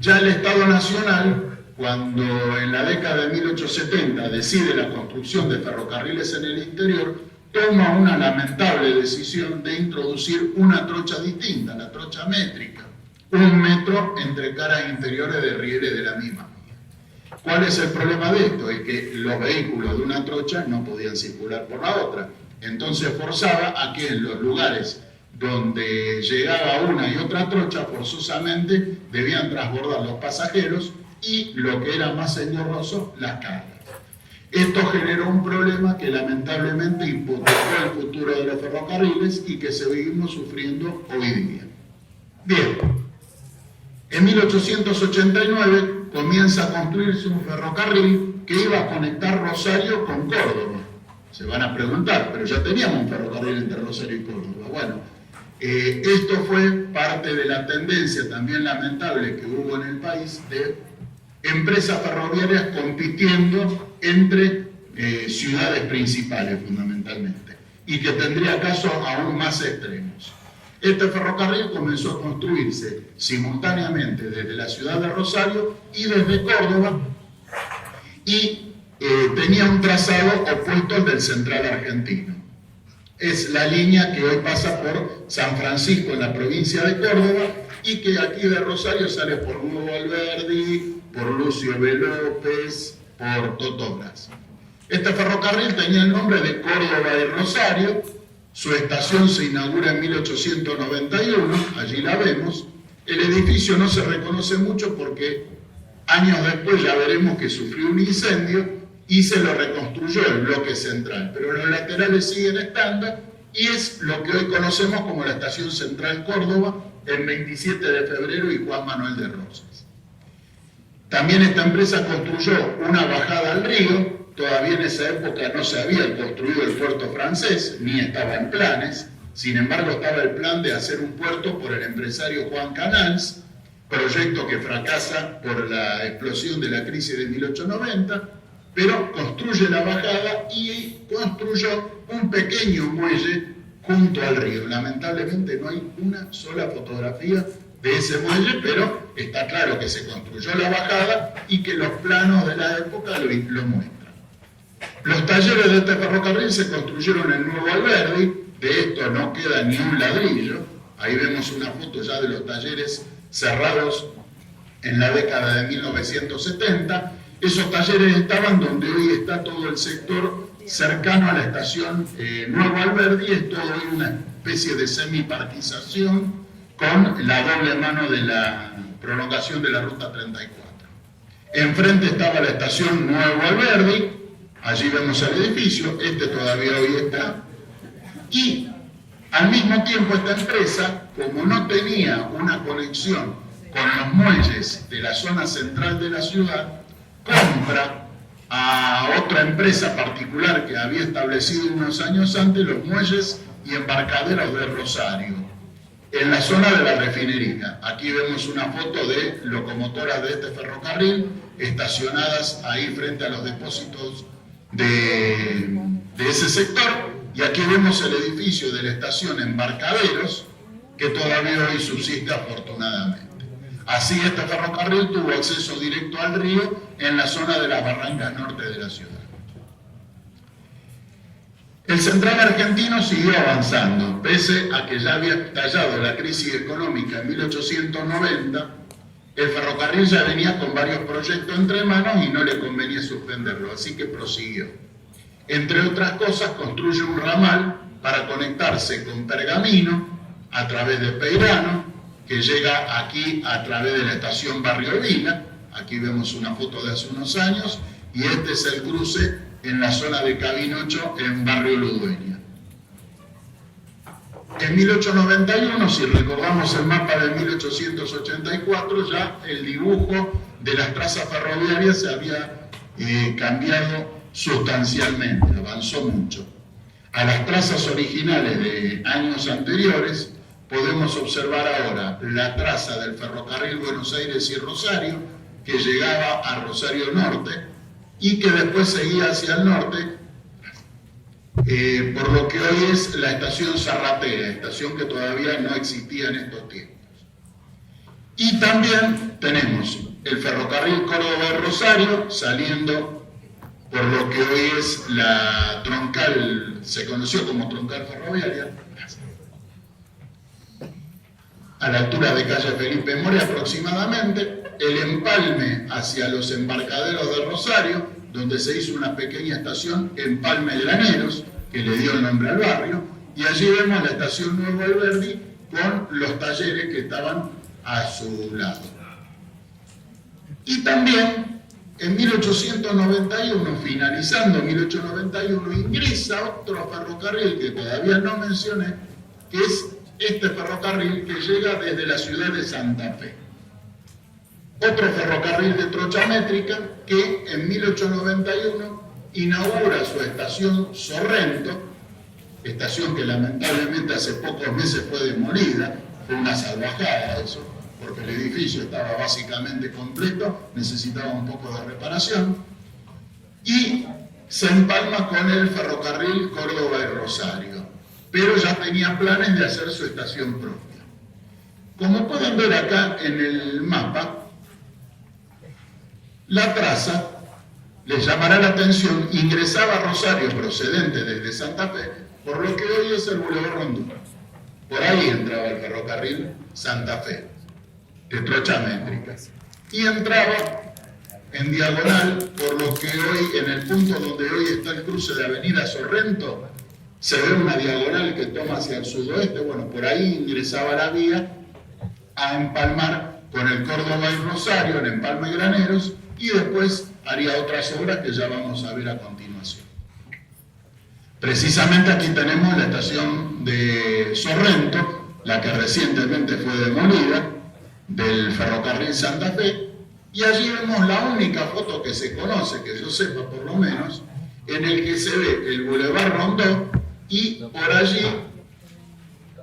ya el Estado Nacional, cuando en la década de 1870 decide la construcción de ferrocarriles en el interior, toma una lamentable decisión de introducir una trocha distinta, la trocha métrica, 1 metro entre caras inferiores de rieles de la misma vía. ¿Cuál es el problema de esto? Es que los vehículos de una trocha no podían circular por la otra, entonces forzaba a que en los lugares donde llegaba una y otra trocha, forzosamente debían transbordar los pasajeros y, lo que era más engorroso, las cargas. Esto generó un problema que lamentablemente hipotecó el futuro de los ferrocarriles y que seguimos sufriendo hoy día. Bien, en 1889 comienza a construirse un ferrocarril que iba a conectar Rosario con Córdoba. Se van a preguntar, pero ya teníamos un ferrocarril entre Rosario y Córdoba. Bueno, esto fue parte de la tendencia también lamentable que hubo en el país de empresas ferroviarias compitiendo entre ciudades principales fundamentalmente, y que tendría casos aún más extremos. Este ferrocarril comenzó a construirse simultáneamente desde la ciudad de Rosario y desde Córdoba, y tenía un trazado opuesto al del Central Argentino. Es la línea que hoy pasa por San Francisco en la provincia de Córdoba y que aquí de Rosario sale por Nuevo Alberdi, por Lucio B. López, por Totoras. Este ferrocarril tenía el nombre de Córdoba y Rosario. Su estación se inaugura en 1891, allí la vemos. El edificio no se reconoce mucho porque años después ya veremos que sufrió un incendio y se lo reconstruyó el bloque central, pero los laterales siguen estando y es lo que hoy conocemos como la Estación Central Córdoba, en 27 de febrero y Juan Manuel de Rosas. También esta empresa construyó una bajada al río. Todavía en esa época no se había construido el puerto francés, ni estaba en planes. Sin embargo, estaba el plan de hacer un puerto por el empresario Juan Canals, proyecto que fracasa por la explosión de la crisis de 1890, pero construye la bajada y construyó un pequeño muelle junto al río. Lamentablemente no hay una sola fotografía de ese muelle, pero está claro que se construyó la bajada y que los planos de la época lo muestran. Los talleres de este ferrocarril se construyeron en Nuevo Alberdi. De esto no queda ni un ladrillo. Ahí vemos una foto ya de los talleres cerrados en la década de 1970. Esos talleres estaban donde hoy está todo el sector cercano a la estación Nuevo Alberdi. Es todo hoy una especie de semipartización con la doble mano de la prolongación de la Ruta 34. Enfrente estaba la estación Nuevo Alberdi. Allí vemos el edificio, este todavía hoy está. Y al mismo tiempo esta empresa, como no tenía una conexión con los muelles de la zona central de la ciudad, compra a otra empresa particular que había establecido unos años antes los muelles y embarcaderos de Rosario, en la zona de la refinería. Aquí vemos una foto de locomotoras de este ferrocarril estacionadas ahí frente a los depósitos de ese sector, y aquí vemos el edificio de la estación Embarcaderos, que todavía hoy subsiste afortunadamente. Así este ferrocarril tuvo acceso directo al río en la zona de las barrancas norte de la ciudad. El Central Argentino siguió avanzando, pese a que ya había estallado la crisis económica en 1890, el ferrocarril ya venía con varios proyectos entre manos y no le convenía suspenderlo, así que prosiguió. Entre otras cosas, construye un ramal para conectarse con Pergamino a través de Peirano, que llega aquí a través de la estación Barrio Vila. Aquí vemos una foto de hace unos años, y este es el cruce en la zona de Cabinocho, en Barrio Ludueña. En 1891, si recordamos el mapa de 1884, ya el dibujo de las trazas ferroviarias se había cambiado sustancialmente, avanzó mucho. A las trazas originales de años anteriores podemos observar ahora la traza del ferrocarril Buenos Aires y Rosario, que llegaba a Rosario Norte y que después seguía hacia el norte, por lo que hoy es la estación Zarratea, estación que todavía no existía en estos tiempos. Y también tenemos el ferrocarril Córdoba-Rosario saliendo por lo que hoy es la troncal, se conoció como troncal ferroviaria, a la altura de calle Felipe More aproximadamente, el empalme hacia los embarcaderos de Rosario, donde se hizo una pequeña estación, Empalme Graneros, que le dio el nombre al barrio, y allí vemos la estación Nuevo Alberdi con los talleres que estaban a su lado. Y también en 1891, finalizando 1891, ingresa otro ferrocarril que todavía no mencioné, que es este ferrocarril que llega desde la ciudad de Santa Fe. Otro ferrocarril de trocha métrica que en 1891 inaugura su estación Sorrento, estación que lamentablemente hace pocos meses fue demolida, fue una salvajada eso, porque el edificio estaba básicamente completo, necesitaba un poco de reparación, y se empalma con el ferrocarril Córdoba y Rosario. pero ya tenía planes de hacer su estación propia. Como pueden ver acá en el mapa, la traza, les llamará la atención, ingresaba a Rosario procedente desde Santa Fe, por lo que hoy es el Boulevard Rondó. Por ahí entraba el ferrocarril Santa Fe, de trocha métrica. Y entraba en diagonal, por lo que hoy, en el punto donde hoy está el cruce de Avenida Sorrento, se ve una diagonal que toma hacia el sudoeste. Bueno, por ahí ingresaba la vía a empalmar con el Córdoba y Rosario, en Empalme Graneros, y después haría otras obras que ya vamos a ver a continuación. Precisamente aquí tenemos la estación de Sorrento, la que recientemente fue demolida, del ferrocarril Santa Fe, y allí vemos la única foto que se conoce, que yo sepa por lo menos, en el que se ve el Boulevard Rondó y por allí,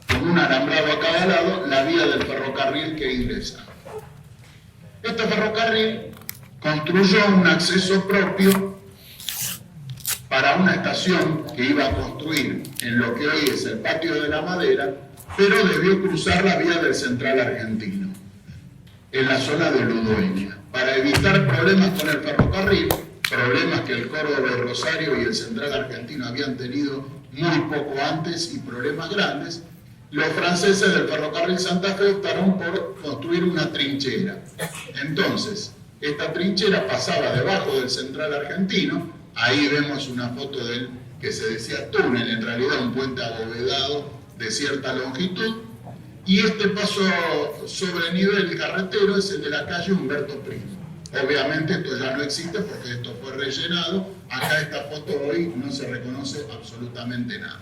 con un alambrado a cada lado, la vía del ferrocarril que ingresa. Este ferrocarril construyó un acceso propio para una estación que iba a construir en lo que hoy es el Patio de la Madera, pero debió cruzar la vía del Central Argentino, en la zona de Ludueña, para evitar problemas con el ferrocarril, problemas que el Córdoba y Rosario y el Central Argentino habían tenido muy poco antes y problemas grandes. Los franceses del ferrocarril Santa Fe optaron por construir una trinchera. Entonces, esta trinchera pasaba debajo del Central Argentino. Ahí vemos una foto del que se decía túnel, en realidad un puente abovedado de cierta longitud. Y este paso sobre nivel carretero es el de la calle Humberto Primo. Obviamente esto ya no existe porque esto fue rellenado. Acá esta foto hoy no se reconoce absolutamente nada.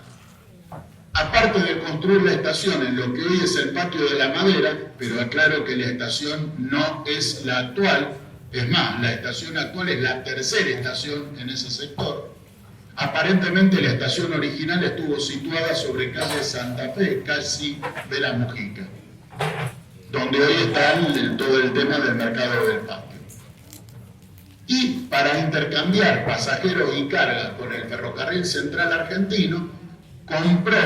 Aparte de construir la estación en lo que hoy es el Patio de la Madera, pero aclaro que la estación no es la actual, es más, la estación actual es la tercera estación en ese sector. Aparentemente la estación original estuvo situada sobre calle Santa Fe, casi de la Mujica, donde hoy está todo el tema del mercado del patio. Y para intercambiar pasajeros y cargas con el ferrocarril Central Argentino, compró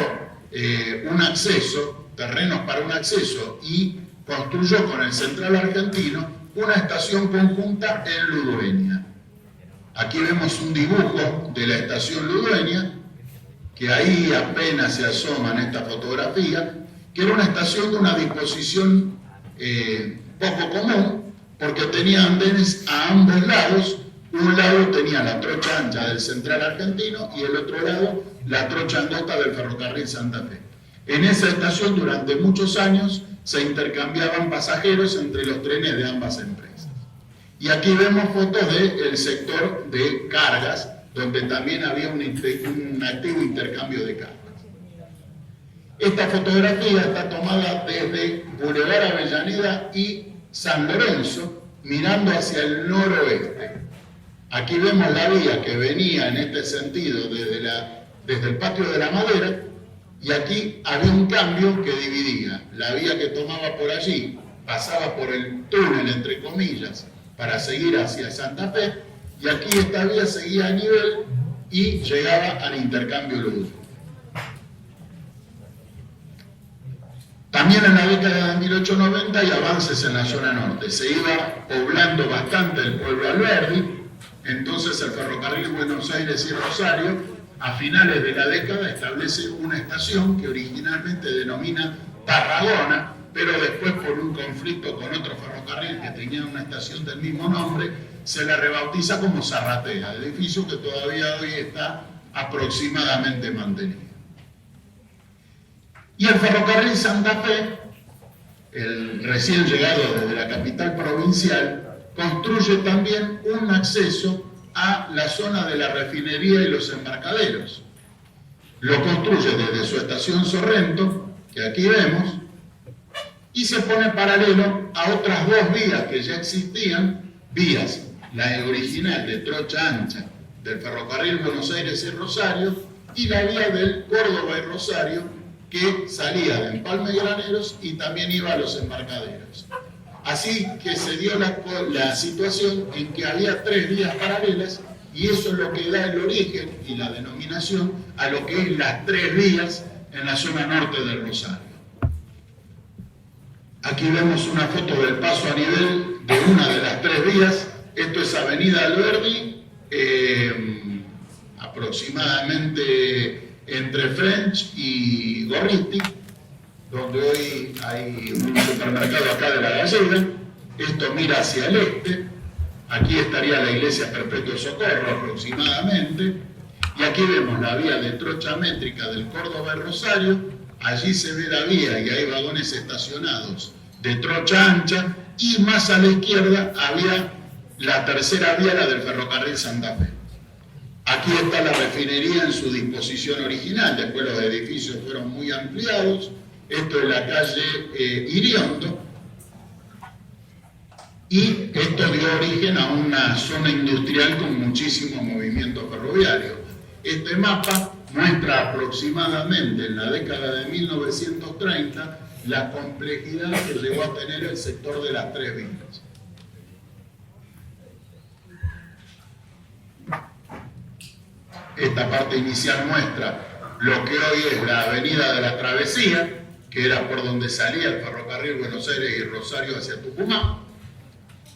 un acceso, terrenos para un acceso, y construyó con el Central Argentino una estación conjunta en Ludueña. Aquí vemos un dibujo de la estación Ludueña, que ahí apenas se asoma en esta fotografía, que era una estación de una disposición poco común, porque tenía andenes a ambos lados. Un lado tenía la trocha ancha del Central Argentino y el otro lado la trocha angosta del ferrocarril Santa Fe. En esa estación durante muchos años se intercambiaban pasajeros entre los trenes de ambas empresas. Y aquí vemos fotos del sector de cargas, donde también había un activo intercambio de cargas. Esta fotografía está tomada desde Boulevard Avellaneda y San Lorenzo, mirando hacia el noroeste. Aquí vemos la vía que venía en este sentido desde el Patio de la Madera, y aquí había un cambio que dividía. La vía que tomaba por allí pasaba por el túnel, entre comillas, para seguir hacia Santa Fe, y aquí esta vía seguía a nivel y llegaba al intercambio Luz. También en la década de 1890 hay avances en la zona norte. Se iba poblando bastante el pueblo Alberdi. Entonces el ferrocarril Buenos Aires y Rosario, a finales de la década, establece una estación que originalmente denomina Tarragona, pero después, por un conflicto con otro ferrocarril que tenía una estación del mismo nombre, se la rebautiza como Zarratea, edificio que todavía hoy está aproximadamente mantenido. Y el ferrocarril Santa Fe, el recién llegado desde la capital provincial, construye también un acceso a la zona de la refinería y los embarcaderos. Lo construye desde su estación Sorrento, que aquí vemos, y se pone paralelo a otras dos vías que ya existían, vías, la original de trocha ancha del ferrocarril Buenos Aires y Rosario, y la vía del Córdoba y Rosario, que salía de Empalme Graneros y también iba a los embarcaderos. Así que se dio la situación en que había tres vías paralelas, y eso es lo que da el origen y la denominación a lo que es las tres vías en la zona norte del Rosario. Aquí vemos una foto del paso a nivel de una de las 3 vías. Esto es Avenida Alberdi, aproximadamente entre French y Gorriti, donde hoy hay un supermercado acá de La Gallega. Esto mira hacia el este. Aquí estaría la Iglesia Perpetuo Socorro aproximadamente. Y aquí vemos la vía de trocha métrica del Córdoba y Rosario. Allí se ve la vía y hay vagones estacionados de trocha ancha. Y más a la izquierda había la tercera vía, la del ferrocarril Santa Fe. Aquí está la refinería en su disposición original. Después los edificios fueron muy ampliados. Esto es la calle Iriondo. Y esto dio origen a una zona industrial con muchísimo movimiento ferroviario. Este mapa muestra aproximadamente en la década de 1930 la complejidad que llegó a tener el sector de las 3 vías. Esta parte inicial muestra lo que hoy es la Avenida de la Travesía, que era por donde salía el ferrocarril Buenos Aires y Rosario hacia Tucumán,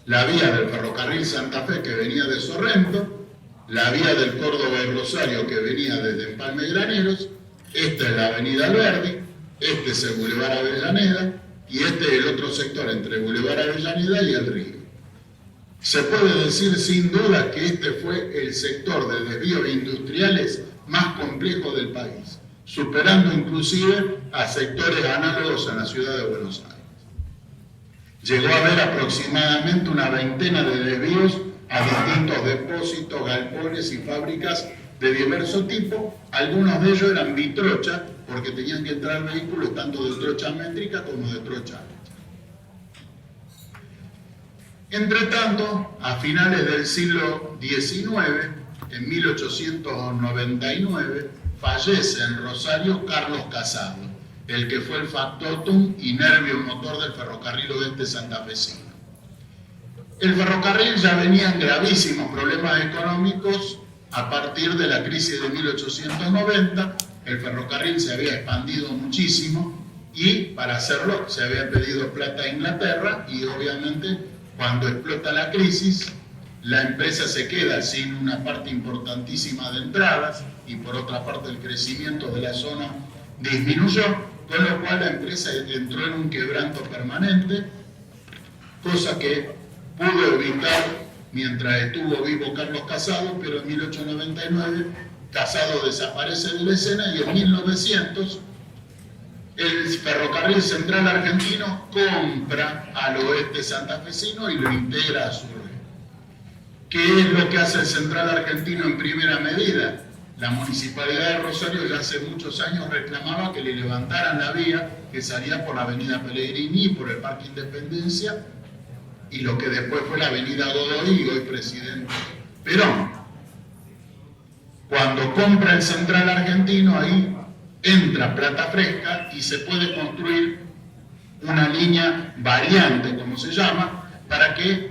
la vía del ferrocarril Santa Fe que venía de Sorrento, la vía del Córdoba y Rosario que venía desde Empalme y Graneros. Esta es la Avenida Alberdi, este es el Boulevard Avellaneda y este es el otro sector entre Boulevard Avellaneda y el río. Se puede decir sin duda que este fue el sector de desvíos industriales más complejo del país, superando inclusive a sectores análogos en la ciudad de Buenos Aires. Llegó a haber aproximadamente una veintena de desvíos a distintos depósitos, galpones y fábricas de diverso tipo. Algunos de ellos eran bitrocha, porque tenían que entrar vehículos tanto de trocha métrica como de trocha ancha. Entre tanto, a finales del siglo XIX, en 1899, fallece en Rosario Carlos Casado, el que fue el factotum y nervio motor del ferrocarril oeste santafesino. El ferrocarril ya venía en gravísimos problemas económicos a partir de la crisis de 1890. El ferrocarril se había expandido muchísimo y para hacerlo se había pedido plata a Inglaterra y obviamente cuando explota la crisis la empresa se queda sin una parte importantísima de entradas y por otra parte el crecimiento de la zona disminuyó, con lo cual la empresa entró en un quebranto permanente, cosa que pudo evitar mientras estuvo vivo Carlos Casado, pero en 1899 Casado desaparece de la escena y en 1900 el Ferrocarril Central Argentino compra al oeste santafesino y lo integra a su red. ¿Qué es lo que hace el Central Argentino en primera medida? La Municipalidad de Rosario ya hace muchos años reclamaba que le levantaran la vía que salía por la Avenida Pellegrini y por el Parque Independencia y lo que después fue la Avenida Godoy y hoy Presidente Perón. Cuando compra el Central Argentino, ahí entra plata fresca y se puede construir una línea variante, como se llama, para que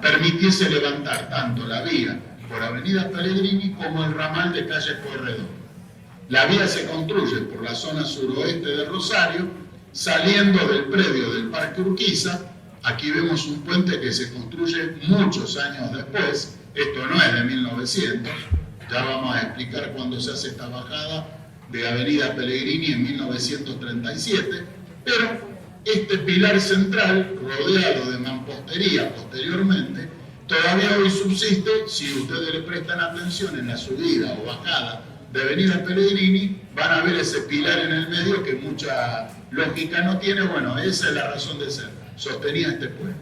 permitiese levantar tanto la vía por Avenida Pellegrini como el ramal de calle Pueyrredón. La vía se construye por la zona suroeste de Rosario, saliendo del predio del Parque Urquiza. Aquí vemos un puente que se construye muchos años después, esto no es de 1900, ya vamos a explicar cuándo se hace esta bajada de Avenida Pellegrini en 1937, pero este pilar central, rodeado de mampostería posteriormente, todavía hoy subsiste. Si ustedes le prestan atención en la subida o bajada de Avenida Pellegrini, van a ver ese pilar en el medio que mucha lógica no tiene. Bueno, esa es la razón de ser, sostenía este puente.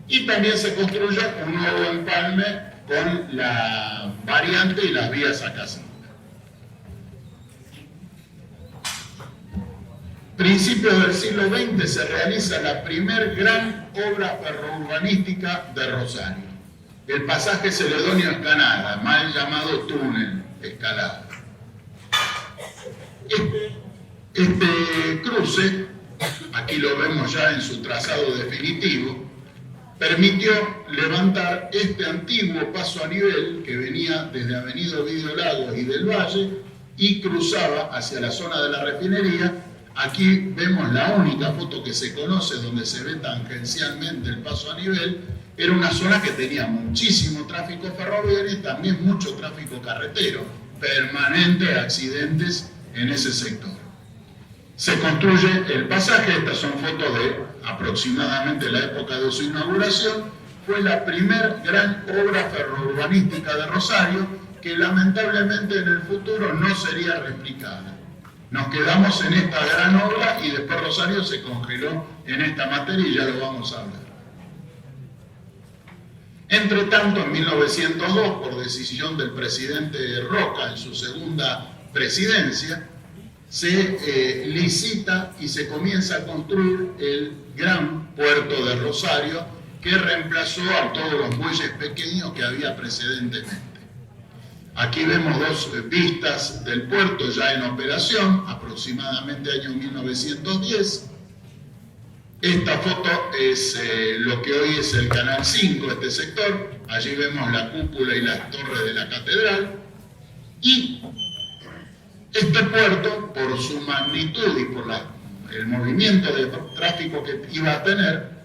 Y también se construye un nuevo empalme con la variante y las vías a Casilda. Principios del siglo XX se realiza la primer gran obra ferrourbanística de Rosario, el pasaje Celedonio Escanada, mal llamado túnel Escalada. Este cruce, aquí lo vemos ya en su trazado definitivo, permitió levantar este antiguo paso a nivel que venía desde Avenida Ovidio Lagos y del Valle y cruzaba hacia la zona de la refinería. Aquí vemos la única foto que se conoce donde se ve tangencialmente el paso a nivel. Era una zona que tenía muchísimo tráfico ferroviario y también mucho tráfico carretero, permanentes accidentes en ese sector. Se construye el pasaje, estas son fotos de aproximadamente la época de su inauguración. Fue la primer gran obra ferrourbanística de Rosario que lamentablemente en el futuro no sería replicada. Nos quedamos en esta gran obra y después Rosario se congeló en esta materia y ya lo vamos a hablar. Entre tanto, en 1902, por decisión del presidente Roca en su segunda presidencia, se licita y se comienza a construir el gran puerto de Rosario, que reemplazó a todos los muelles pequeños que había precedentemente. Aquí vemos dos vistas del puerto ya en operación, aproximadamente año 1910. Esta foto es lo que hoy es el Canal 5, este sector. Allí vemos la cúpula y las torres de la catedral. Y este puerto, por su magnitud y por el movimiento de tráfico que iba a tener,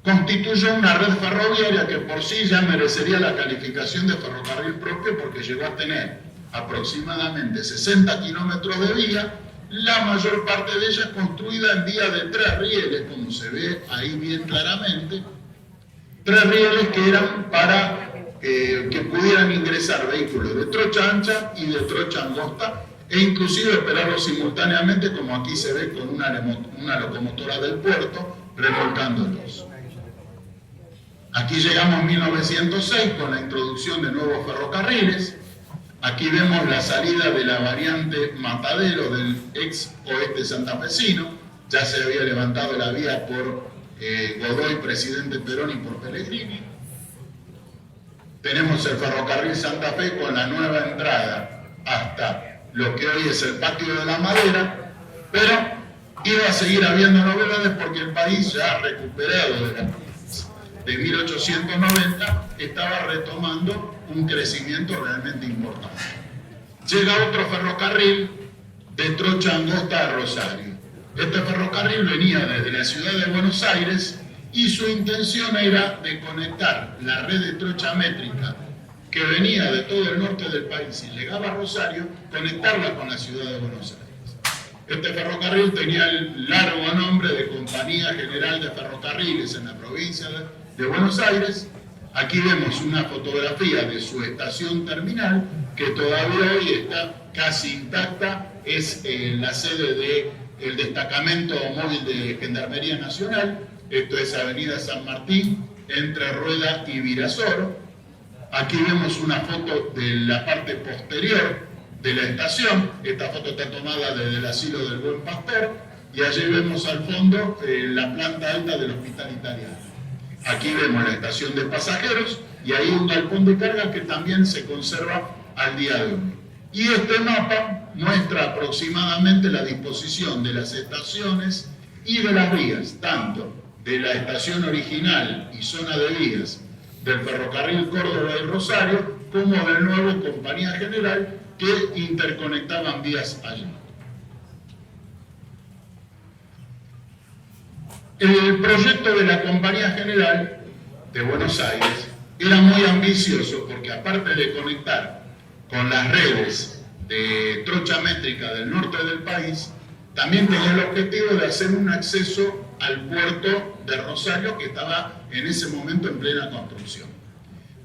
constituyó una red ferroviaria que por sí ya merecería la calificación de ferrocarril propio, porque llegó a tener aproximadamente 60 kilómetros de vía, la mayor parte de ellas construida en vía de 3 rieles, como se ve ahí bien claramente, 3 rieles que eran para que pudieran ingresar vehículos de trocha ancha y de trocha angosta, e inclusive operarlos simultáneamente, como aquí se ve con una locomotora del puerto remolcándolos. Aquí llegamos en 1906 con la introducción de nuevos ferrocarriles. Aquí vemos la salida de la variante Matadero del ex oeste santafesino. Ya se había levantado la vía por Godoy, presidente Perón, y por Pellegrini. Tenemos el ferrocarril Santa Fe con la nueva entrada hasta lo que hoy es el Patio de la Madera, pero iba a seguir habiendo novedades porque el país, ya recuperado de la de 1890, estaba retomando un crecimiento realmente importante. Llega otro ferrocarril de trocha angosta a Rosario. Este ferrocarril venía desde la ciudad de Buenos Aires y su intención era de conectar la red de trocha métrica que venía de todo el norte del país y llegaba a Rosario, conectarla con la ciudad de Buenos Aires. Este ferrocarril tenía el largo nombre de Compañía General de Ferrocarriles en la provincia de Buenos Aires. Aquí vemos una fotografía de su estación terminal, que todavía hoy está casi intacta, es la sede del destacamento móvil de Gendarmería Nacional. Esto es Avenida San Martín, entre Rueda y Virasoro. Aquí vemos una foto de la parte posterior de la estación. Esta foto está tomada desde el asilo del Buen Pastor, y allí vemos al fondo la planta alta del Hospital Italiano. Aquí vemos la estación de pasajeros y ahí un galpón de carga que también se conserva al día de hoy. Y este mapa muestra aproximadamente la disposición de las estaciones y de las vías, tanto de la estación original y zona de vías del ferrocarril Córdoba y Rosario, como del nuevo Compañía General, que interconectaban vías allí. El proyecto de la Compañía General de Buenos Aires era muy ambicioso porque, aparte de conectar con las redes de trocha métrica del norte del país, también tenía el objetivo de hacer un acceso al puerto de Rosario, que estaba en ese momento en plena construcción.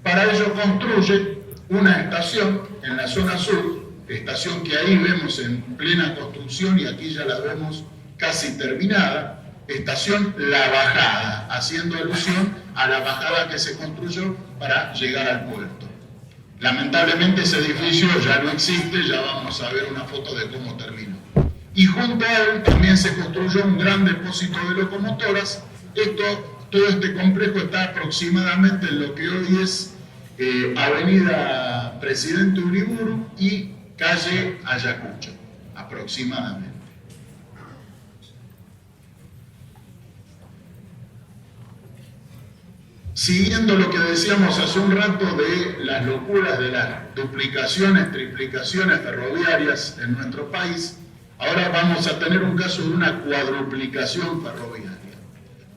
Para ello construye una estación en la zona sur, estación que ahí vemos en plena construcción y aquí ya la vemos casi terminada, estación La Bajada, haciendo alusión a la bajada que se construyó para llegar al puerto. Lamentablemente ese edificio ya no existe, ya vamos a ver una foto de cómo terminó. Y junto a él también se construyó un gran depósito de locomotoras. Todo este complejo está aproximadamente en lo que hoy es Avenida Presidente Uriburu y calle Ayacucho, aproximadamente. Siguiendo lo que decíamos hace un rato de las locuras de las duplicaciones, triplicaciones ferroviarias en nuestro país, ahora vamos a tener un caso de una cuadruplicación ferroviaria,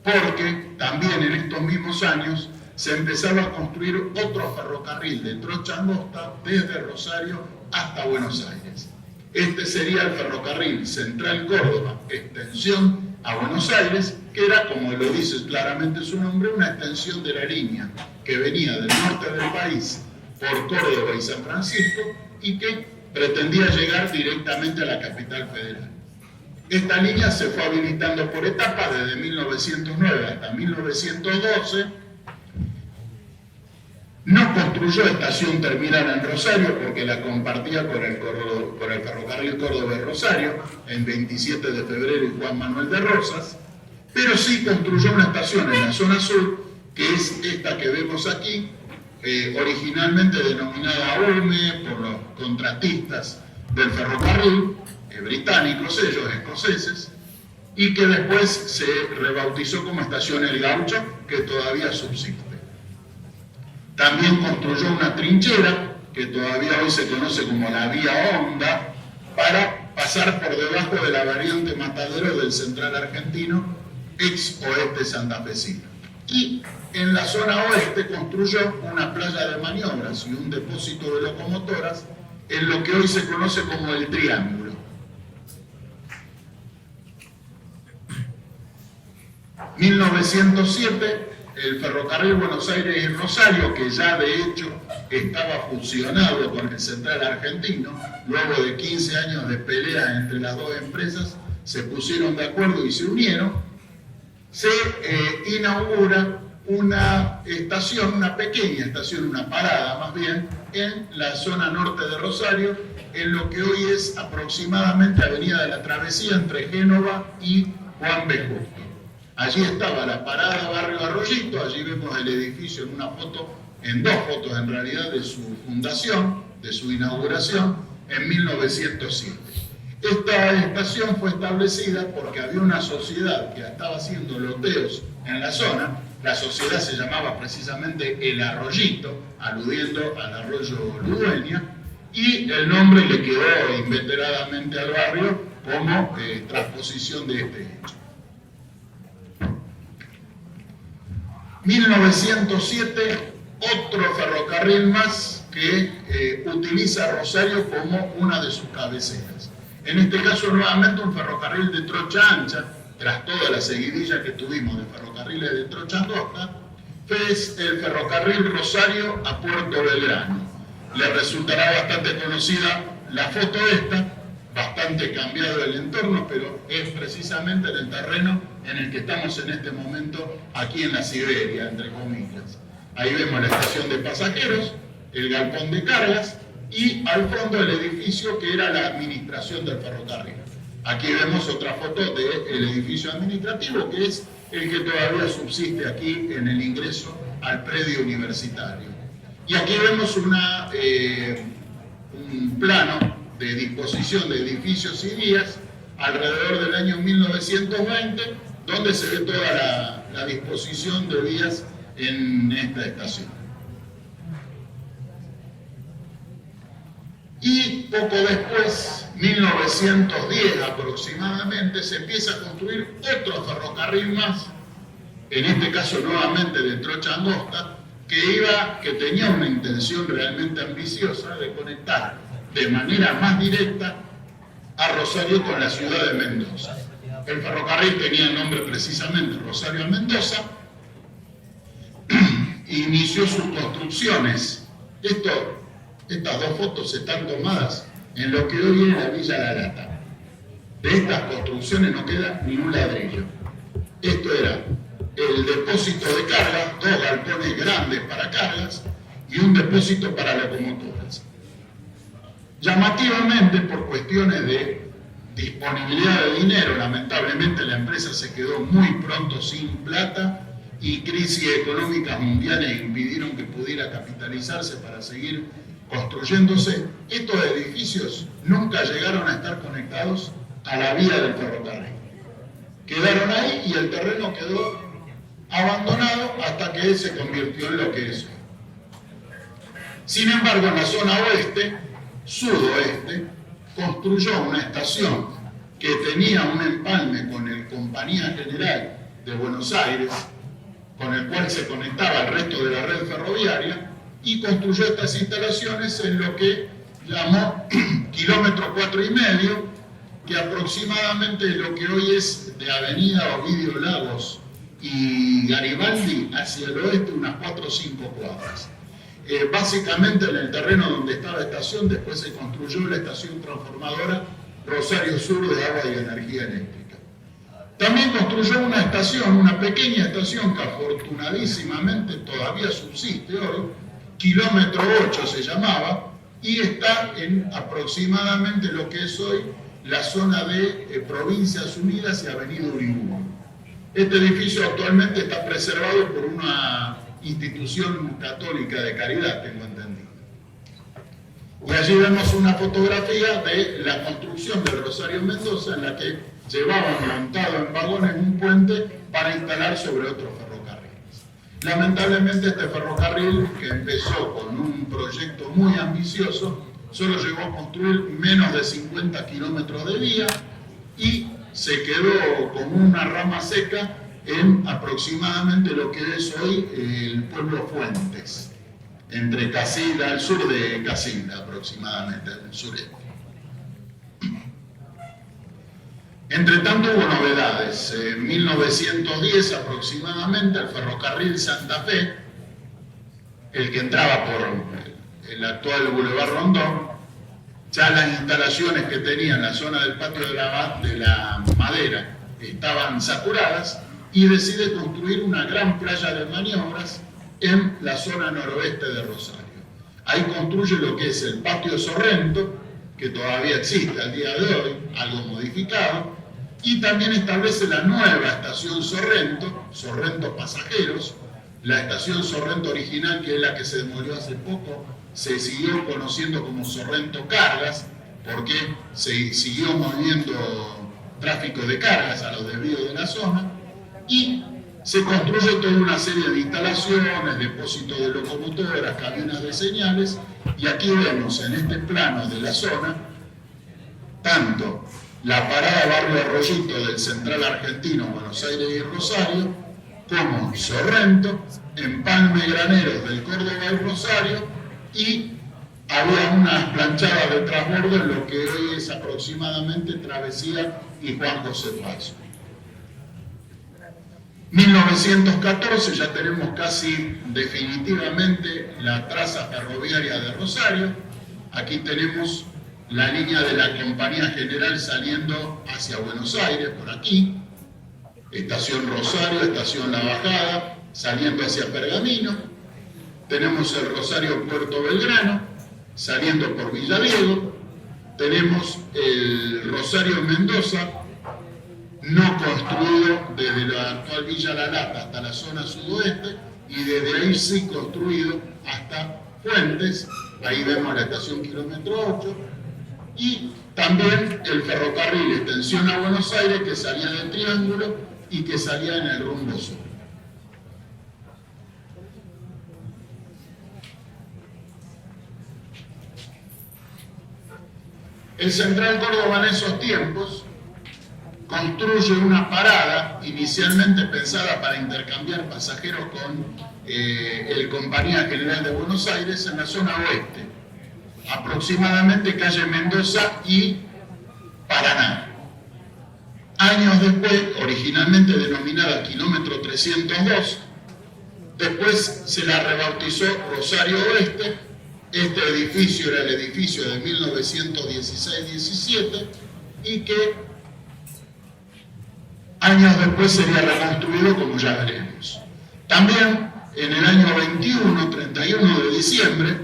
porque también en estos mismos años se empezaba a construir otro ferrocarril de trocha angosta desde Rosario hasta Buenos Aires. Este sería el ferrocarril Central Córdoba, extensión a Buenos Aires, que era, como lo dice claramente su nombre, una extensión de la línea que venía del norte del país por Córdoba y San Francisco y que pretendía llegar directamente a la capital federal. Esta línea se fue habilitando por etapas desde 1909 hasta 1912. No construyó estación terminal en Rosario porque la compartía con el ferrocarril Córdoba-Rosario en 27 de febrero y Juan Manuel de Rosas, pero sí construyó una estación en la zona sur, que es esta que vemos aquí, originalmente denominada UME por los contratistas del ferrocarril, británicos, ellos escoceses, y que después se rebautizó como Estación El Gaucho, que todavía subsiste. También construyó una trinchera, que todavía hoy se conoce como la Vía Honda, para pasar por debajo de la variante Matadero del Central Argentino, ex oeste santafesino. Y en la zona oeste construyó una playa de maniobras y un depósito de locomotoras en lo que hoy se conoce como el Triángulo. En 1907, el ferrocarril Buenos Aires y Rosario, que ya de hecho estaba fusionado con el Central Argentino, luego de 15 años de pelea entre las dos empresas, se pusieron de acuerdo y se unieron, se inaugura una estación, una pequeña estación, una parada más bien, en la zona norte de Rosario, en lo que hoy es aproximadamente Avenida de la Travesía entre Génova y Juan B. Justo. Allí estaba la parada Barrio Arroyito, allí vemos el edificio en una foto, en dos fotos en realidad, de su fundación, de su inauguración, en 1907. Esta estación fue establecida porque había una sociedad que estaba haciendo loteos en la zona. La sociedad se llamaba precisamente El Arroyito, aludiendo al arroyo Ludueña, y el nombre le quedó inveteradamente al barrio como transposición de este hecho. 1907, otro ferrocarril más que utiliza Rosario como una de sus cabeceras. En este caso, nuevamente, un ferrocarril de trocha ancha, tras toda la seguidilla que tuvimos de ferrocarriles de trocha angosta, es el ferrocarril Rosario a Puerto Belgrano. Le resultará bastante conocida la foto esta, bastante cambiado el entorno, pero es precisamente en el terreno en el que estamos en este momento, aquí en la Siberia, entre comillas. Ahí vemos la estación de pasajeros, el galpón de cargas y al fondo el edificio que era la administración del ferrocarril. Aquí vemos otra foto del edificio administrativo, que es el que todavía subsiste aquí en el ingreso al predio universitario. Y aquí vemos un plano de disposición de edificios y vías alrededor del año 1920, donde se ve toda la disposición de vías en esta estación. Y poco después, 1910 aproximadamente, se empieza a construir otro ferrocarril más, en este caso nuevamente de trocha angosta, que tenía una intención realmente ambiciosa de conectar de manera más directa a Rosario con la ciudad de Mendoza. El ferrocarril tenía el nombre precisamente Rosario a Mendoza, inició sus construcciones. Estas dos fotos están tomadas en lo que hoy es la Villa La Lata. De estas construcciones no queda ni un ladrillo. Esto era el depósito de cargas, dos galpones grandes para cargas y un depósito para locomotoras. Llamativamente, por cuestiones de disponibilidad de dinero, lamentablemente la empresa se quedó muy pronto sin plata y crisis económicas mundiales impidieron que pudiera capitalizarse para seguir construyéndose. Estos edificios nunca llegaron a estar conectados a la vía del ferrocarril. Quedaron ahí y el terreno quedó abandonado hasta que se convirtió en lo que es hoy. Sin embargo, en la zona oeste, sudoeste, construyó una estación que tenía un empalme con el Compañía General de Buenos Aires, con el cual se conectaba al resto de la red ferroviaria, y construyó estas instalaciones en lo que llamó kilómetro 4,5, que aproximadamente lo que hoy es de Avenida Ovidio Lagos y Garibaldi hacia el oeste unas 4 o 5 cuadras. Básicamente en el terreno donde estaba la estación, después se construyó la estación transformadora Rosario Sur de Agua y Energía Eléctrica. También construyó una estación, una pequeña estación que afortunadísimamente todavía subsiste hoy, kilómetro 8 se llamaba, y está en aproximadamente lo que es hoy la zona de Provincias Unidas y Avenida Uriburu. Este edificio actualmente está preservado por una institución católica de caridad, tengo entendido. Y allí vemos una fotografía de la construcción del Rosario Mendoza, en la que llevaban montado en vagones un puente para instalar sobre otros ferrocarriles. Lamentablemente este ferrocarril, que empezó con un proyecto muy ambicioso, solo llegó a construir menos de 50 kilómetros de vía y se quedó con una rama seca en aproximadamente lo que es hoy el pueblo Fuentes, entre Casilda, al sur de Casilda aproximadamente, al sureste. Entre tanto hubo novedades. En 1910 aproximadamente el ferrocarril Santa Fe, el que entraba por el actual Boulevard Rondón, ya las instalaciones que tenía en la zona del patio de la Madera estaban saturadas, y decide construir una gran playa de maniobras en la zona noroeste de Rosario. Ahí construye lo que es el patio Sorrento, que todavía existe al día de hoy, algo modificado, y también establece la nueva estación Sorrento, Sorrento Pasajeros. La estación Sorrento original, que es la que se demolió hace poco, se siguió conociendo como Sorrento Cargas, porque se siguió moviendo tráfico de cargas a los desvíos de la zona, y se construye toda una serie de instalaciones, depósitos de locomotoras, cabinas de señales, y aquí vemos en este plano de la zona tanto la parada Barrio Arroyito del Central Argentino, Buenos Aires y Rosario, como Sorrento, empalme graneros del Córdoba y Rosario, y había unas planchadas de transbordo en lo que hoy es aproximadamente Travesía y Juan José Paso. 1914 ya tenemos casi definitivamente la traza ferroviaria de Rosario. Aquí tenemos la línea de la Compañía General saliendo hacia Buenos Aires, por aquí, estación Rosario, estación La Bajada, saliendo hacia Pergamino. Tenemos el Rosario Puerto Belgrano, saliendo por Villa Diego. Tenemos el Rosario Mendoza, no construido desde la actual Villa La Lata hasta la zona sudoeste, y desde ahí sí construido hasta Fuentes. Ahí vemos la estación kilómetro 8, y también el ferrocarril extensión a Buenos Aires, que salía del Triángulo y que salía en el rumbo sur. El Central Córdoba en esos tiempos construye una parada inicialmente pensada para intercambiar pasajeros con el Compañía General de Buenos Aires en la zona oeste, aproximadamente calle Mendoza y Paraná. Años después, originalmente denominada kilómetro 302, después se la rebautizó Rosario Oeste. Este edificio era el edificio de 1916-17 y que años después sería reconstruido, como ya veremos. También en el año 21, 31 de diciembre,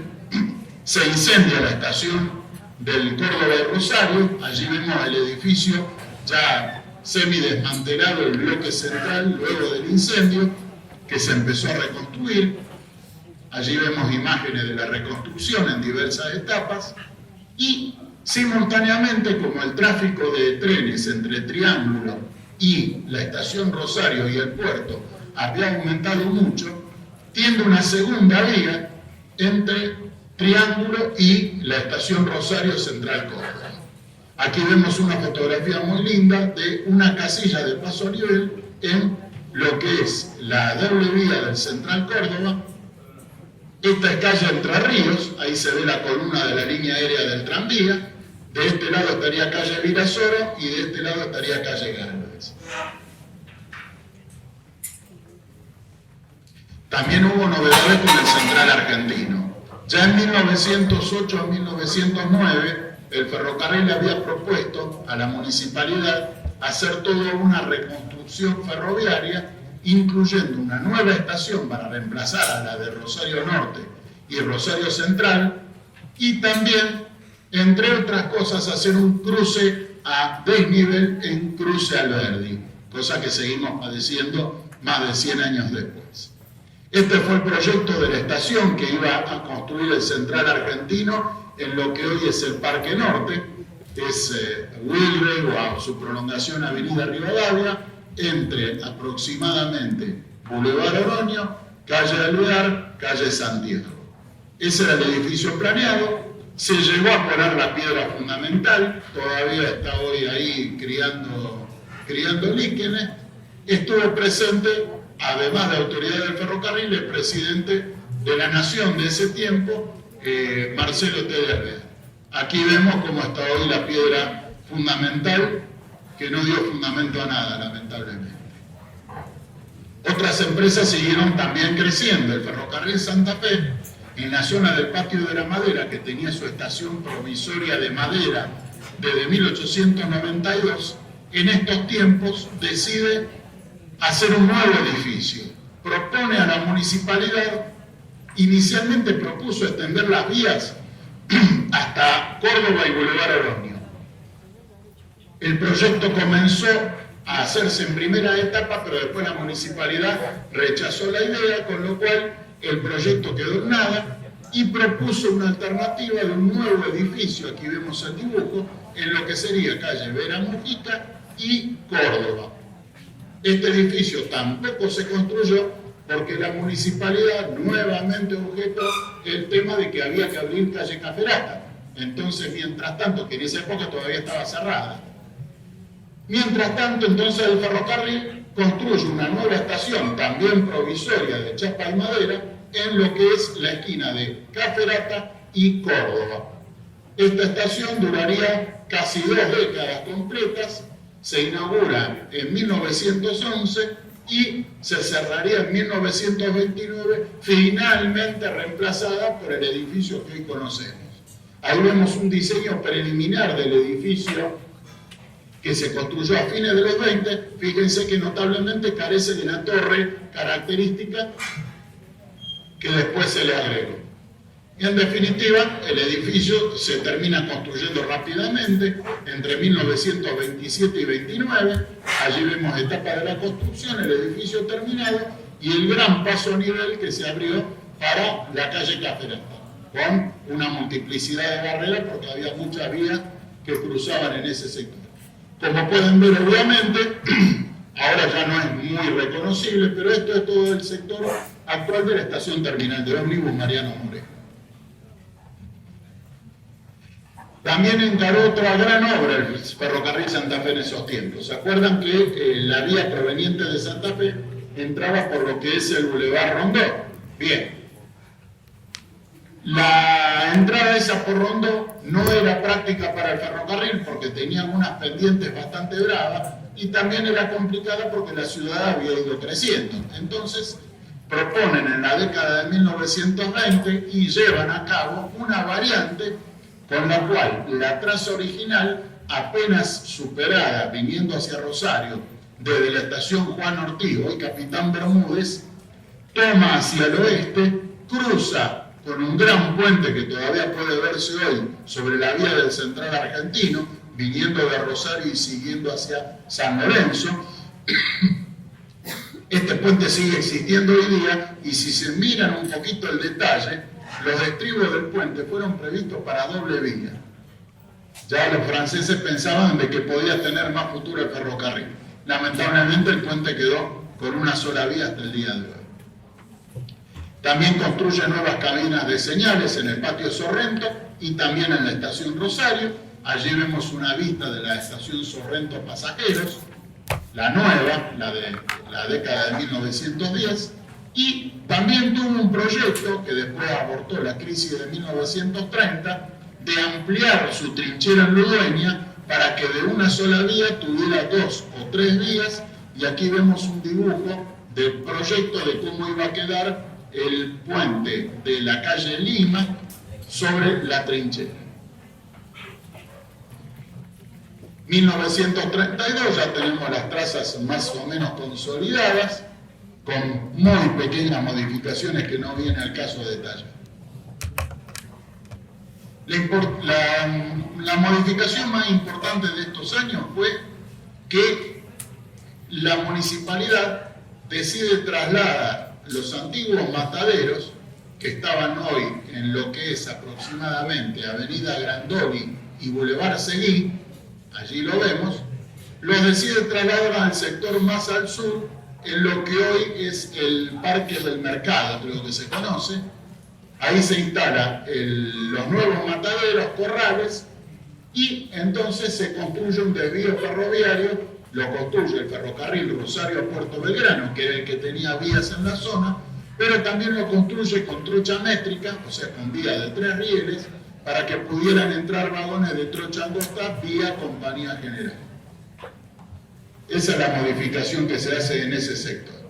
se incendia la estación del Córdoba de Rosario. Allí vemos el edificio ya semidesmantelado, el bloque central, luego del incendio, que se empezó a reconstruir. Allí vemos imágenes de la reconstrucción en diversas etapas, y simultáneamente, como el tráfico de trenes entre Triángulo y la estación Rosario y el puerto había aumentado mucho, tiene una segunda vía entre Triángulo y la estación Rosario Central Córdoba. Aquí vemos una fotografía muy linda de una casilla de paso a nivel en lo que es la doble vía del Central Córdoba. Esta es calle Entre Ríos, ahí se ve la columna de la línea aérea del tranvía. De este lado estaría calle Virasoro y de este lado estaría calle Gálvez. También hubo novedades con el Central Argentino. Ya en 1908 a 1909, el ferrocarril había propuesto a la municipalidad hacer toda una reconstrucción ferroviaria, incluyendo una nueva estación para reemplazar a la de Rosario Norte y Rosario Central, y también, entre otras cosas, hacer un cruce a desnivel en Cruce Alberdi, cosa que seguimos padeciendo más de 100 años después. Este fue el proyecto de la estación que iba a construir el Central Argentino en lo que hoy es el Parque Norte, es Wilbrey o su prolongación Avenida Rivadavia, entre aproximadamente Boulevard Oroño, Calle Alvear, Calle Santiago. Ese era el edificio planeado, se llegó a poner la piedra fundamental, todavía está hoy ahí criando líquenes. Estuvo presente, además de autoridad del ferrocarril, el presidente de la Nación de ese tiempo, Marcelo T. de Alvear. Aquí vemos cómo está hoy la piedra fundamental, que no dio fundamento a nada, lamentablemente. Otras empresas siguieron también creciendo. El ferrocarril Santa Fe, en la zona del Patio de la Madera, que tenía su estación provisoria de madera desde 1892, en estos tiempos decide hacer un nuevo edificio. Propone a la municipalidad, inicialmente propuso extender las vías hasta Córdoba y Boulevard Oroño. El proyecto comenzó a hacerse en primera etapa, pero después la municipalidad rechazó la idea, con lo cual el proyecto quedó en nada y propuso una alternativa de un nuevo edificio, aquí vemos el dibujo, en lo que sería calle Vera Mujica y Córdoba. Este edificio tampoco se construyó porque la municipalidad nuevamente objetó el tema de que había que abrir calle Caferata. Entonces, mientras tanto, que en esa época todavía estaba cerrada, mientras tanto, entonces el ferrocarril construye una nueva estación, también provisoria, de chapa y madera, en lo que es la esquina de Caferata y Córdoba. Esta estación duraría casi 2 décadas completas, se inaugura en 1911 y se cerraría en 1929, finalmente reemplazada por el edificio que hoy conocemos. Ahí vemos un diseño preliminar del edificio que se construyó a fines de los 20, fíjense que notablemente carece de la torre característica que después se le agregó. Y en definitiva, el edificio se termina construyendo rápidamente entre 1927 y 29. Allí vemos etapa de la construcción, el edificio terminado y el gran paso a nivel que se abrió para la calle Caferata, con una multiplicidad de barreras porque había muchas vías que cruzaban en ese sector. Como pueden ver, obviamente, ahora ya no es muy reconocible, pero esto es todo el sector actual de la estación terminal de ómnibus Mariano Moreno. También encaró otra gran obra el ferrocarril Santa Fe en esos tiempos. ¿Se acuerdan que la vía proveniente de Santa Fe entraba por lo que es el Boulevard Rondó? Bien. La entrada esa por Rondó no era práctica para el ferrocarril porque tenía algunas pendientes bastante bravas y también era complicada porque la ciudad había ido creciendo. Entonces proponen en la década de 1920 y llevan a cabo una variante con la cual la traza original, apenas superada viniendo hacia Rosario desde la estación Juan Ortiz, hoy Capitán Bermúdez, toma hacia el oeste, cruza con un gran puente que todavía puede verse hoy sobre la vía del Central Argentino, viniendo de Rosario y siguiendo hacia San Lorenzo. Este puente sigue existiendo hoy día y si se miran un poquito el detalle, los estribos del puente fueron previstos para doble vía. Ya los franceses pensaban de que podía tener más futuro el ferrocarril. Lamentablemente el puente quedó con una sola vía hasta el día de hoy. También construye nuevas cabinas de señales en el patio Sorrento y también en la estación Rosario. Allí vemos una vista de la estación Sorrento Pasajeros, la nueva, la de la década de 1910, y también tuvo un proyecto que después abortó la crisis de 1930 de ampliar su trinchera en Ludueña para que de una sola vía tuviera 2 o 3 vías, y aquí vemos un dibujo del proyecto de cómo iba a quedar el puente de la calle Lima sobre la trinchera. 1932 ya tenemos las trazas más o menos consolidadas, con muy pequeñas modificaciones que no viene al caso de detallar. La modificación más importante de estos años fue que la municipalidad decide trasladar los antiguos mataderos que estaban hoy en lo que es aproximadamente Avenida Grandoli y Boulevard Seguí, allí lo vemos, los decide trasladar al sector más al sur, en lo que hoy es el Parque del Mercado, que es lo que se conoce. Ahí se instalan los nuevos mataderos, corrales, y entonces se construye un desvío ferroviario. Lo construye el ferrocarril Rosario a Puerto Belgrano, que era el que tenía vías en la zona, pero también lo construye con trocha métrica, o sea, con vía de 3 rieles, para que pudieran entrar vagones de trocha angosta vía Compañía General. Esa es la modificación que se hace en ese sector.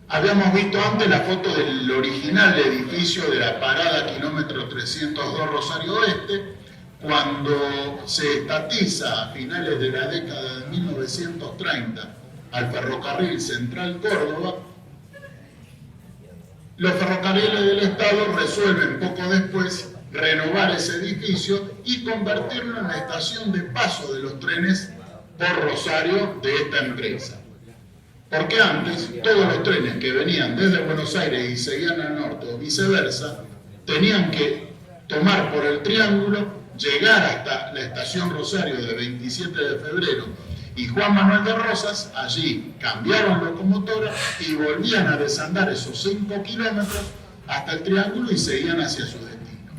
Habíamos visto antes la foto del original edificio de la parada kilómetro 302 Rosario Oeste. Cuando se estatiza a finales de la década de 1930 al ferrocarril Central Córdoba, los ferrocarriles del Estado resuelven poco después renovar ese edificio y convertirlo en la estación de paso de los trenes por Rosario de esta empresa. Porque antes todos los trenes que venían desde Buenos Aires y seguían al norte o viceversa, tenían que tomar por el Triángulo, llegar hasta la estación Rosario de 27 de febrero y Juan Manuel de Rosas. Allí cambiaron locomotora y volvían a desandar esos 5 kilómetros hasta el Triángulo y seguían hacia su destino.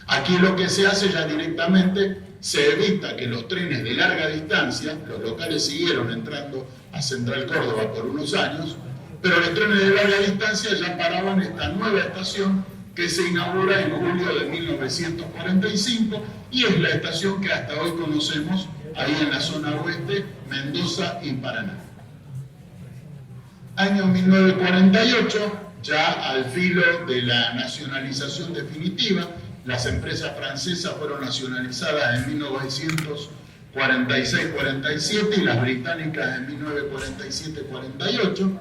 Aquí lo que se hace ya directamente, se evita que los trenes de larga distancia, los locales siguieron entrando a Central Córdoba por unos años, pero los trenes de larga distancia ya paraban esta nueva estación que se inaugura en julio de 1945 y es la estación que hasta hoy conocemos ahí en la zona oeste, Mendoza y Paraná. Año 1948, ya al filo de la nacionalización definitiva, las empresas francesas fueron nacionalizadas en 1946-47 y las británicas en 1947-48.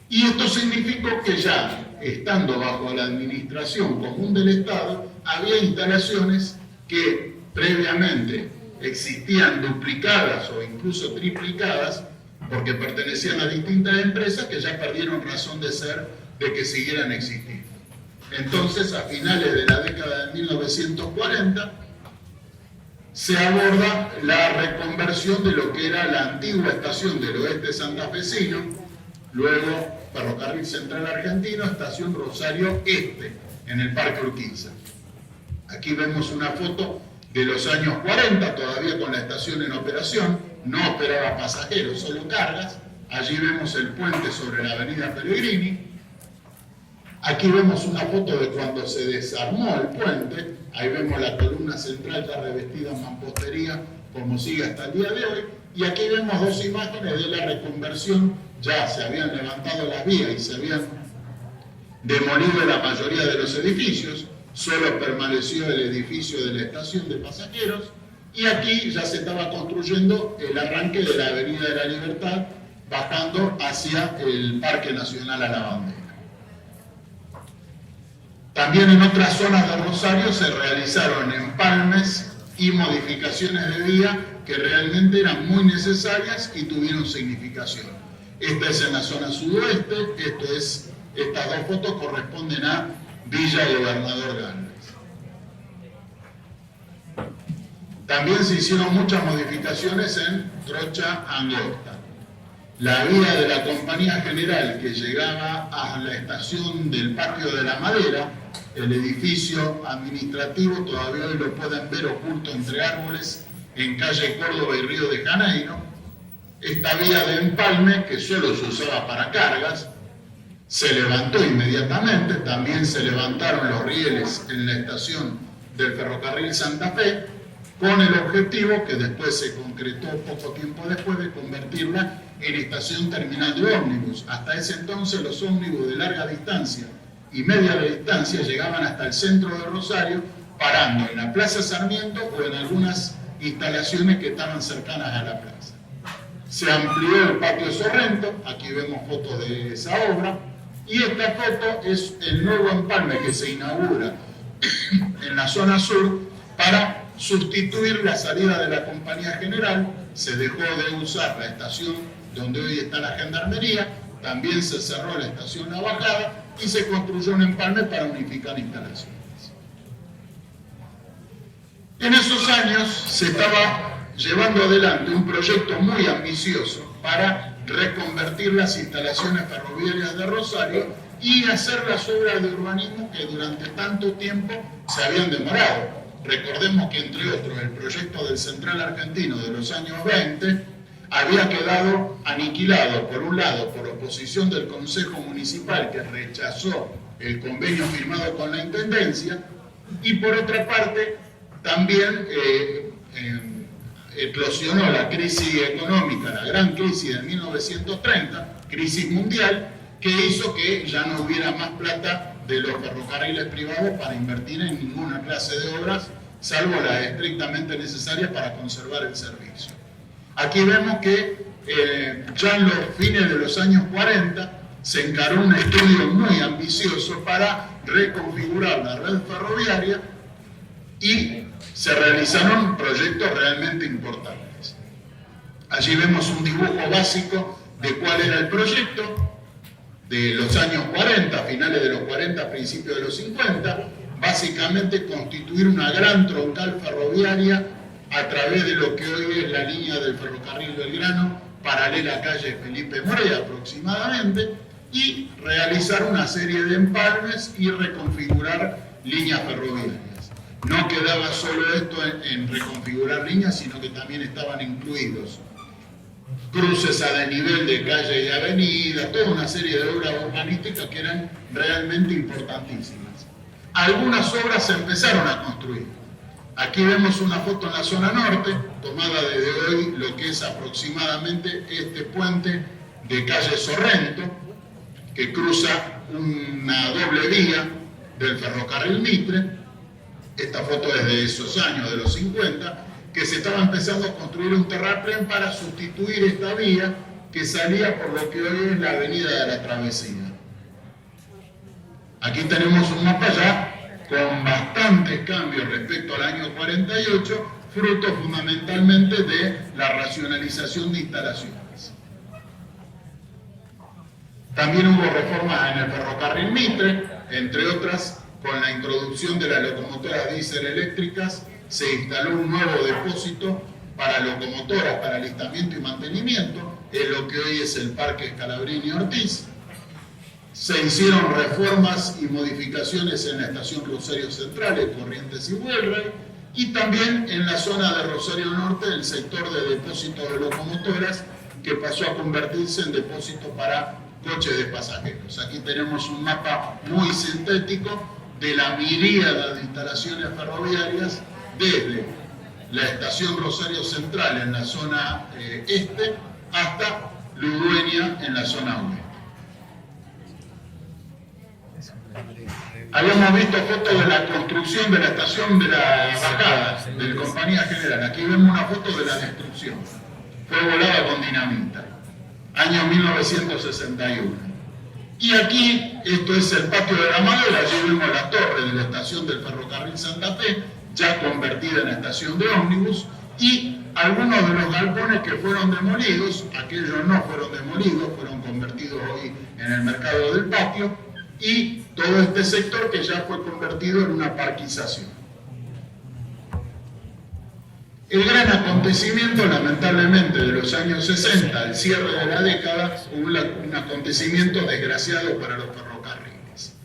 Y esto significó que ya, estando bajo la administración común del Estado, había instalaciones que previamente existían duplicadas o incluso triplicadas, porque pertenecían a distintas empresas que ya perdieron razón de ser, de que siguieran existiendo. Entonces, a finales de la década de 1940, se aborda la reconversión de lo que era la antigua estación del oeste santafesino, luego Ferrocarril Central Argentino, estación Rosario Este, en el Parque Urquiza. Aquí vemos una foto de los años 40, todavía con la estación en operación, no operaba pasajeros, solo cargas. Allí vemos el puente sobre la avenida Pellegrini. Aquí vemos una foto de cuando se desarmó el puente. Ahí vemos la columna central ya revestida en mampostería, como sigue hasta el día de hoy. Y aquí vemos 2 imágenes de la reconversión. Ya se habían levantado las vías y se habían demolido la mayoría de los edificios. Solo permaneció el edificio de la estación de pasajeros. Y aquí ya se estaba construyendo el arranque de la Avenida de la Libertad, bajando hacia el Parque Nacional a la Bandera. También en otras zonas de Rosario se realizaron empalmes y modificaciones de vía que realmente eran muy necesarias y tuvieron significación. Esta es en la zona sudoeste, estas 2 fotos corresponden a Villa Gobernador Galvez. También se hicieron muchas modificaciones en Trocha Angosta. La vía de la Compañía General que llegaba a la estación del Patio de la Madera, el edificio administrativo, todavía hoy lo pueden ver oculto entre árboles en calle Córdoba y Río de Janeiro. Esta vía de empalme, que solo se usaba para cargas, se levantó inmediatamente. También se levantaron los rieles en la estación del ferrocarril Santa Fe, con el objetivo, que después se concretó poco tiempo después, de convertirla en estación terminal de ómnibus. Hasta ese entonces los ómnibus de larga distancia y media distancia llegaban hasta el centro de Rosario, parando en la Plaza Sarmiento o en algunas instalaciones que estaban cercanas a la plaza. Se amplió el patio Sorrento, aquí vemos fotos de esa obra, y esta foto es el nuevo empalme que se inaugura en la zona sur para sustituir la salida de la Compañía General. Se dejó de usar la estación donde hoy está la Gendarmería, también se cerró la estación La Bajada y se construyó un empalme para unificar instalaciones. En esos años se estaba llevando adelante un proyecto muy ambicioso para reconvertir las instalaciones ferroviarias de Rosario y hacer las obras de urbanismo que durante tanto tiempo se habían demorado. Recordemos que, entre otros, el proyecto del Central Argentino de los años 20 había quedado aniquilado, por un lado, por oposición del Consejo Municipal, que rechazó el convenio firmado con la Intendencia, y por otra parte, también eclosionó la crisis económica, la gran crisis de 1930, crisis mundial, que hizo que ya no hubiera más plata de los ferrocarriles privados para invertir en ninguna clase de obras, salvo las estrictamente necesarias para conservar el servicio. Aquí vemos que ya en los fines de los años 40 se encaró un estudio muy ambicioso para reconfigurar la red ferroviaria y se realizaron proyectos realmente importantes. Allí vemos un dibujo básico de cuál era el proyecto de los años 40, finales de los 40, principios de los 50, básicamente constituir una gran troncal ferroviaria a través de lo que hoy es la línea del ferrocarril Belgrano, paralela a calle Felipe Morea aproximadamente, y realizar una serie de empalmes y reconfigurar líneas ferroviarias. No quedaba solo esto en reconfigurar líneas, sino que también estaban incluidos cruces a desnivel de calle y avenida, toda una serie de obras urbanísticas que eran realmente importantísimas. Algunas obras se empezaron a construir. Aquí vemos una foto en la zona norte, tomada desde hoy lo que es aproximadamente este puente de calle Sorrento, que cruza una doble vía del ferrocarril Mitre. Esta foto es de esos años, de los 50, que se estaba empezando a construir un terraplén para sustituir esta vía que salía por lo que hoy es la avenida de la Travesía. Aquí tenemos un mapa ya con bastantes cambios respecto al año 48, fruto fundamentalmente de la racionalización de instalaciones. También hubo reformas en el ferrocarril Mitre, entre otras, con la introducción de las locomotoras diésel eléctricas, se instaló un nuevo depósito para locomotoras, para alistamiento y mantenimiento, en lo que hoy es el Parque Scalabrini Ortiz. Se hicieron reformas y modificaciones en la estación Rosario Central, en Corrientes y Huelva, y también en la zona de Rosario Norte, el sector de depósitos de locomotoras, que pasó a convertirse en depósito para coches de pasajeros. Aquí tenemos un mapa muy sintético de la miríada de instalaciones ferroviarias desde la estación Rosario Central en la zona este hasta Ludueña en la zona oeste. Habíamos visto fotos de la construcción de la estación de la Bajada, de la Compañía General. Aquí vemos una foto de la destrucción. Fue volada con dinamita. Año 1961. Y aquí, esto es el Patio de la Madera, allí vemos la torre de la estación del ferrocarril Santa Fe, ya convertida en estación de ómnibus, y algunos de los galpones que fueron demolidos, aquellos no fueron demolidos, fueron convertidos hoy en el mercado del patio, y todo este sector que ya fue convertido en una parquización. El gran acontecimiento, lamentablemente, de los años 60, al cierre de la década, hubo un acontecimiento desgraciado para los ferrocarriles.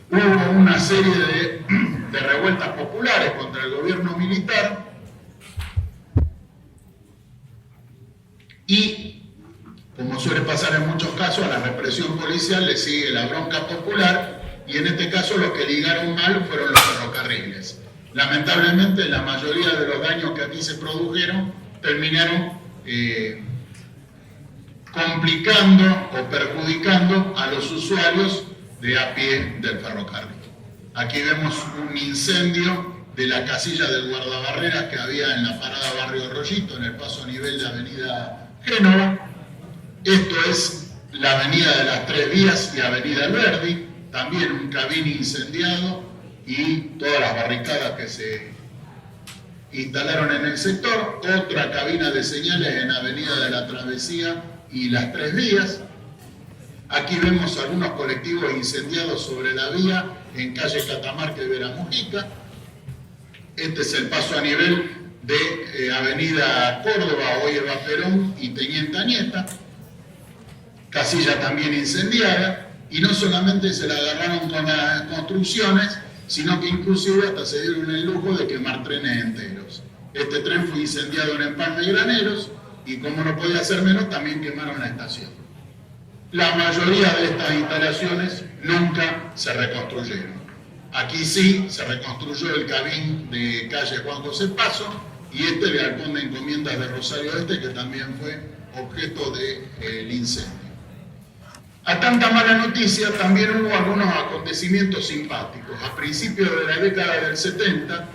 Hubo una serie de revueltas populares contra el gobierno militar y, como suele pasar en muchos casos, a la represión policial le sigue la bronca popular y en este caso los que ligaron mal fueron los ferrocarriles. Lamentablemente la mayoría de los daños que aquí se produjeron terminaron complicando o perjudicando a los usuarios de a pie del ferrocarril. Aquí vemos un incendio de la casilla del guardabarreras que había en la parada Barrio Rollito, en el paso a nivel de Avenida Génova. Esto es la Avenida de las Tres Vías y Avenida Alberdi, también un cabín incendiado y todas las barricadas que se instalaron en el sector, otra cabina de señales en Avenida de la Travesía y las Tres Vías. Aquí vemos algunos colectivos incendiados sobre la vía en calle Catamarca y Vera Mujica. Este es el paso a nivel de Avenida Córdoba, hoy Eva Perón y Teniente Añeta. Casilla también incendiada, y no solamente se la agarraron con las construcciones, sino que inclusive hasta se dieron el lujo de quemar trenes enteros. Este tren fue incendiado en Empalme y Graneros, y como no podía ser menos, también quemaron la estación. La mayoría de estas instalaciones nunca se reconstruyeron. Aquí sí se reconstruyó el cabín de calle Juan José Paso, y este el galpón de encomiendas de Rosario Este, que también fue objeto del incendio. A tanta mala noticia también hubo algunos acontecimientos simpáticos. A principios de la década del 70,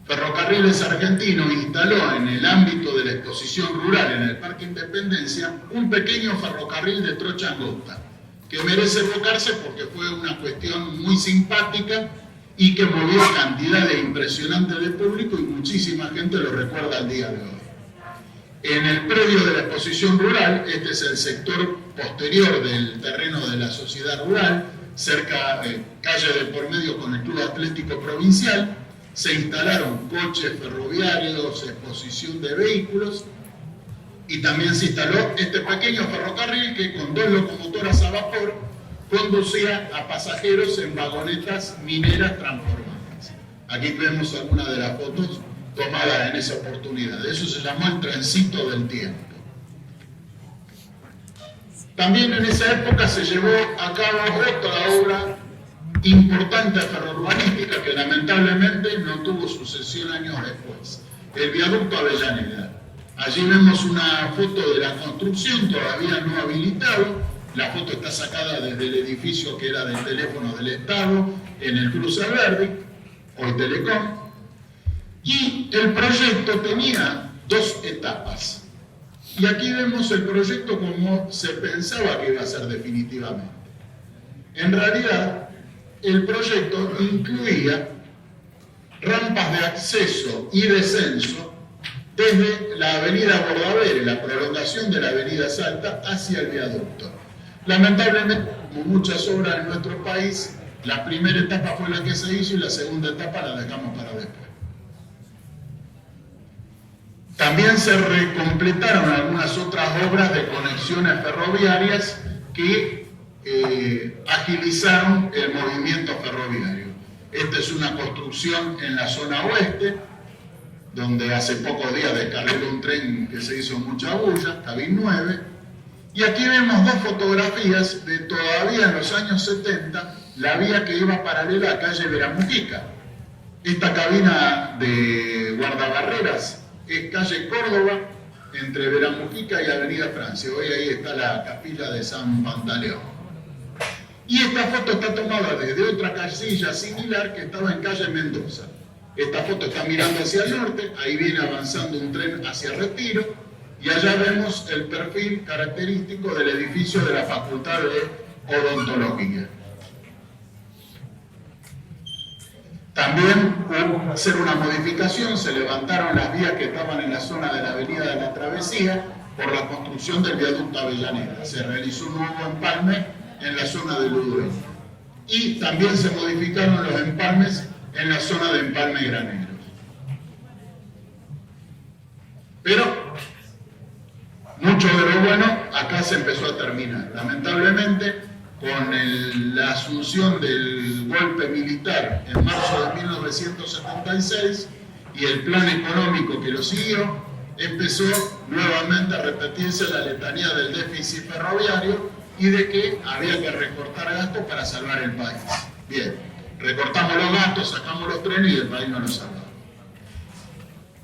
Ferrocarriles Argentinos instaló en el ámbito de la exposición rural en el Parque Independencia un pequeño ferrocarril de trocha angosta, que merece evocarse porque fue una cuestión muy simpática y que movió cantidades impresionantes de público y muchísima gente lo recuerda al día de hoy. En el predio de la exposición rural, este es el sector posterior del terreno de la sociedad rural, cerca de calle de por medio con el Club Atlético Provincial, se instalaron coches ferroviarios, exposición de vehículos, y también se instaló este pequeño ferrocarril que con 2 locomotoras a vapor conducía a pasajeros en vagonetas mineras transformadas. Aquí vemos algunas de las fotos tomada en esa oportunidad. Eso se llamó el trencito del tiempo. También en esa época se llevó a cabo otra obra importante ferrourbanística que lamentablemente no tuvo sucesión años después, el viaducto Avellaneda. Allí vemos una foto de la construcción todavía no habilitado. La foto está sacada desde el edificio que era del teléfono del Estado en el Cruce Alberdi, hoy Telecom. Y el proyecto tenía 2 etapas. Y aquí vemos el proyecto como se pensaba que iba a ser definitivamente. En realidad, el proyecto incluía rampas de acceso y descenso desde la avenida Bordavere, la prolongación de la avenida Salta, hacia el viaducto. Lamentablemente, como muchas obras en nuestro país, la primera etapa fue la que se hizo y la segunda etapa la dejamos para después. También se recompletaron algunas otras obras de conexiones ferroviarias que agilizaron el movimiento ferroviario. Esta es una construcción en la zona oeste, donde hace pocos días descarriló un tren que se hizo mucha bulla, Cabín 9. Y aquí vemos 2 fotografías de todavía en los años 70, la vía que iba paralela a calle Vera Mujica. Esta cabina de guardabarreras es calle Córdoba, entre Vera Mujica y Avenida Francia. Hoy ahí está la capilla de San Pantaleón. Y esta foto está tomada desde otra casilla similar que estaba en calle Mendoza. Esta foto está mirando hacia el norte, ahí viene avanzando un tren hacia Retiro, y allá vemos el perfil característico del edificio de la Facultad de Odontología. También hubo que hacer una modificación, se levantaron las vías que estaban en la zona de la avenida de la Travesía por la construcción del viaducto Avellaneda. Se realizó un nuevo empalme en la zona de Ludueña. Y también se modificaron los empalmes en la zona de Empalme Graneros. Pero mucho de lo bueno acá se empezó a terminar. Lamentablemente, con la asunción del golpe militar en marzo de 1976 y el plan económico que lo siguió, empezó nuevamente a repetirse la letanía del déficit ferroviario y de que había que recortar gastos para salvar el país. Bien, recortamos los gastos, sacamos los trenes y el país no lo salvaba.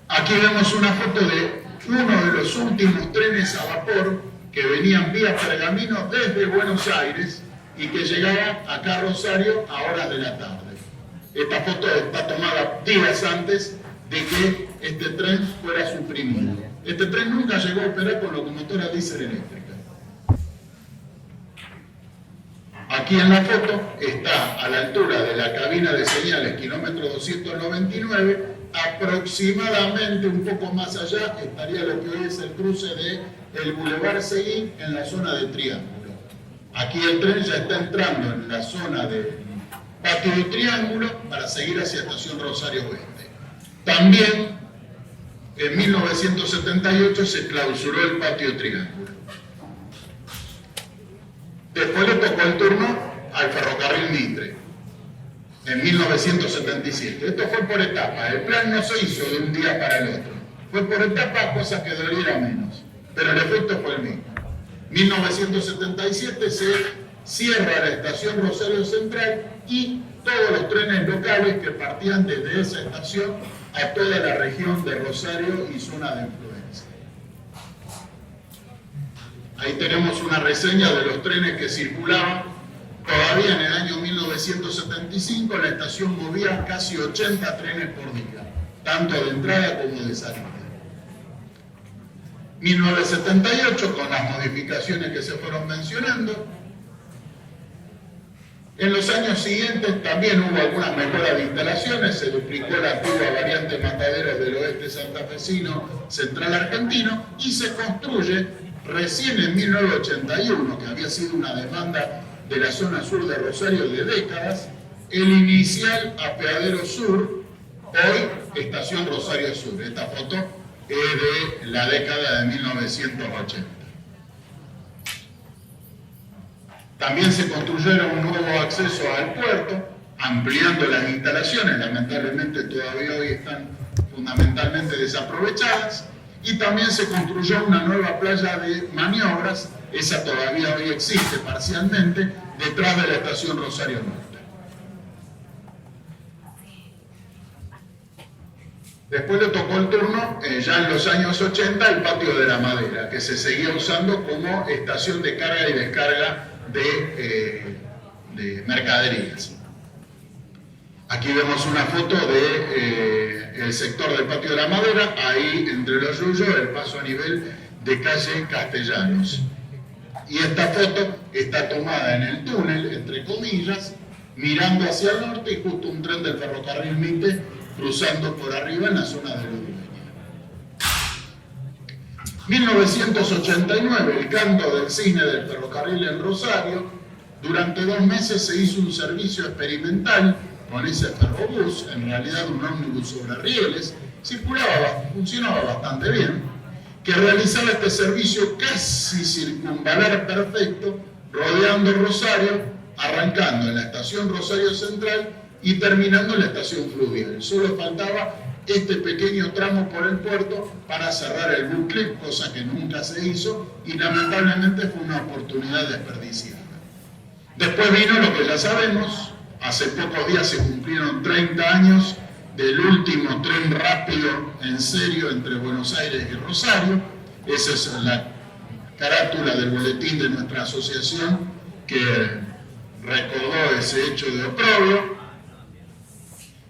Aquí vemos una foto de uno de los últimos trenes a vapor que venían vía Pergamino desde Buenos Aires y que llegaban acá a Rosario a horas de la tarde. Esta foto está tomada días antes de que este tren fuera suprimido. Este tren nunca llegó a operar con locomotora diésel eléctrica. Aquí en la foto está a la altura de la cabina de señales, kilómetro 299, aproximadamente un poco más allá estaría lo que hoy es el cruce de el Boulevard Seguín en la zona de Triángulo. Aquí el tren ya está entrando en la zona de Patio de Triángulo para seguir hacia Estación Rosario Oeste. También en 1978 se clausuró el Patio de Triángulo. Después le tocó el turno al ferrocarril Mitre, en 1977. Esto fue por etapas. El plan no se hizo de un día para el otro. Fue por etapas, cosas que doliera menos. Pero el efecto fue el mismo. 1977 se cierra la estación Rosario Central y todos los trenes locales que partían desde esa estación a toda la región de Rosario y zona de influencia. Ahí tenemos una reseña de los trenes que circulaban. Todavía en el año 1975 la estación movía casi 80 trenes por día, tanto de entrada como de salida. 1978, con las modificaciones que se fueron mencionando. En los años siguientes también hubo algunas mejoras de instalaciones, se duplicó la antigua variante Mataderos del oeste santafesino central argentino y se construye recién en 1981, que había sido una demanda de la zona sur de Rosario de décadas, el inicial apeadero sur, hoy Estación Rosario Sur. Esta foto es de la década de 1980. También se construyeron un nuevo acceso al puerto, ampliando las instalaciones, lamentablemente todavía hoy están fundamentalmente desaprovechadas, y también se construyó una nueva playa de maniobras, esa todavía hoy existe parcialmente, detrás de la estación Rosario Norte. Después le tocó el turno, ya en los años 80, el Patio de la Madera, que se seguía usando como estación de carga y descarga de mercaderías. Aquí vemos una foto del sector del Patio de la Madera, ahí entre los yuyos, el paso a nivel de calle Castellanos. Y esta foto está tomada en el túnel, entre comillas, mirando hacia el norte y justo un tren del ferrocarril Mitre cruzando por arriba en la zona de Ludueña. 1989, el canto del cisne del ferrocarril en Rosario. Durante 2 meses se hizo un servicio experimental con ese ferrobús, en realidad un ómnibus sobre rieles, funcionaba bastante bien, que realizaba este servicio casi circunvalar perfecto, rodeando Rosario, arrancando en la estación Rosario Central y terminando en la estación Fluvial. Solo faltaba este pequeño tramo por el puerto para cerrar el bucle, cosa que nunca se hizo y lamentablemente fue una oportunidad desperdiciada. Después vino lo que ya sabemos, hace pocos días se cumplieron 30 años del último tren rápido en serio entre Buenos Aires y Rosario. Esa es la carátula del boletín de nuestra asociación que recordó ese hecho de oprobio.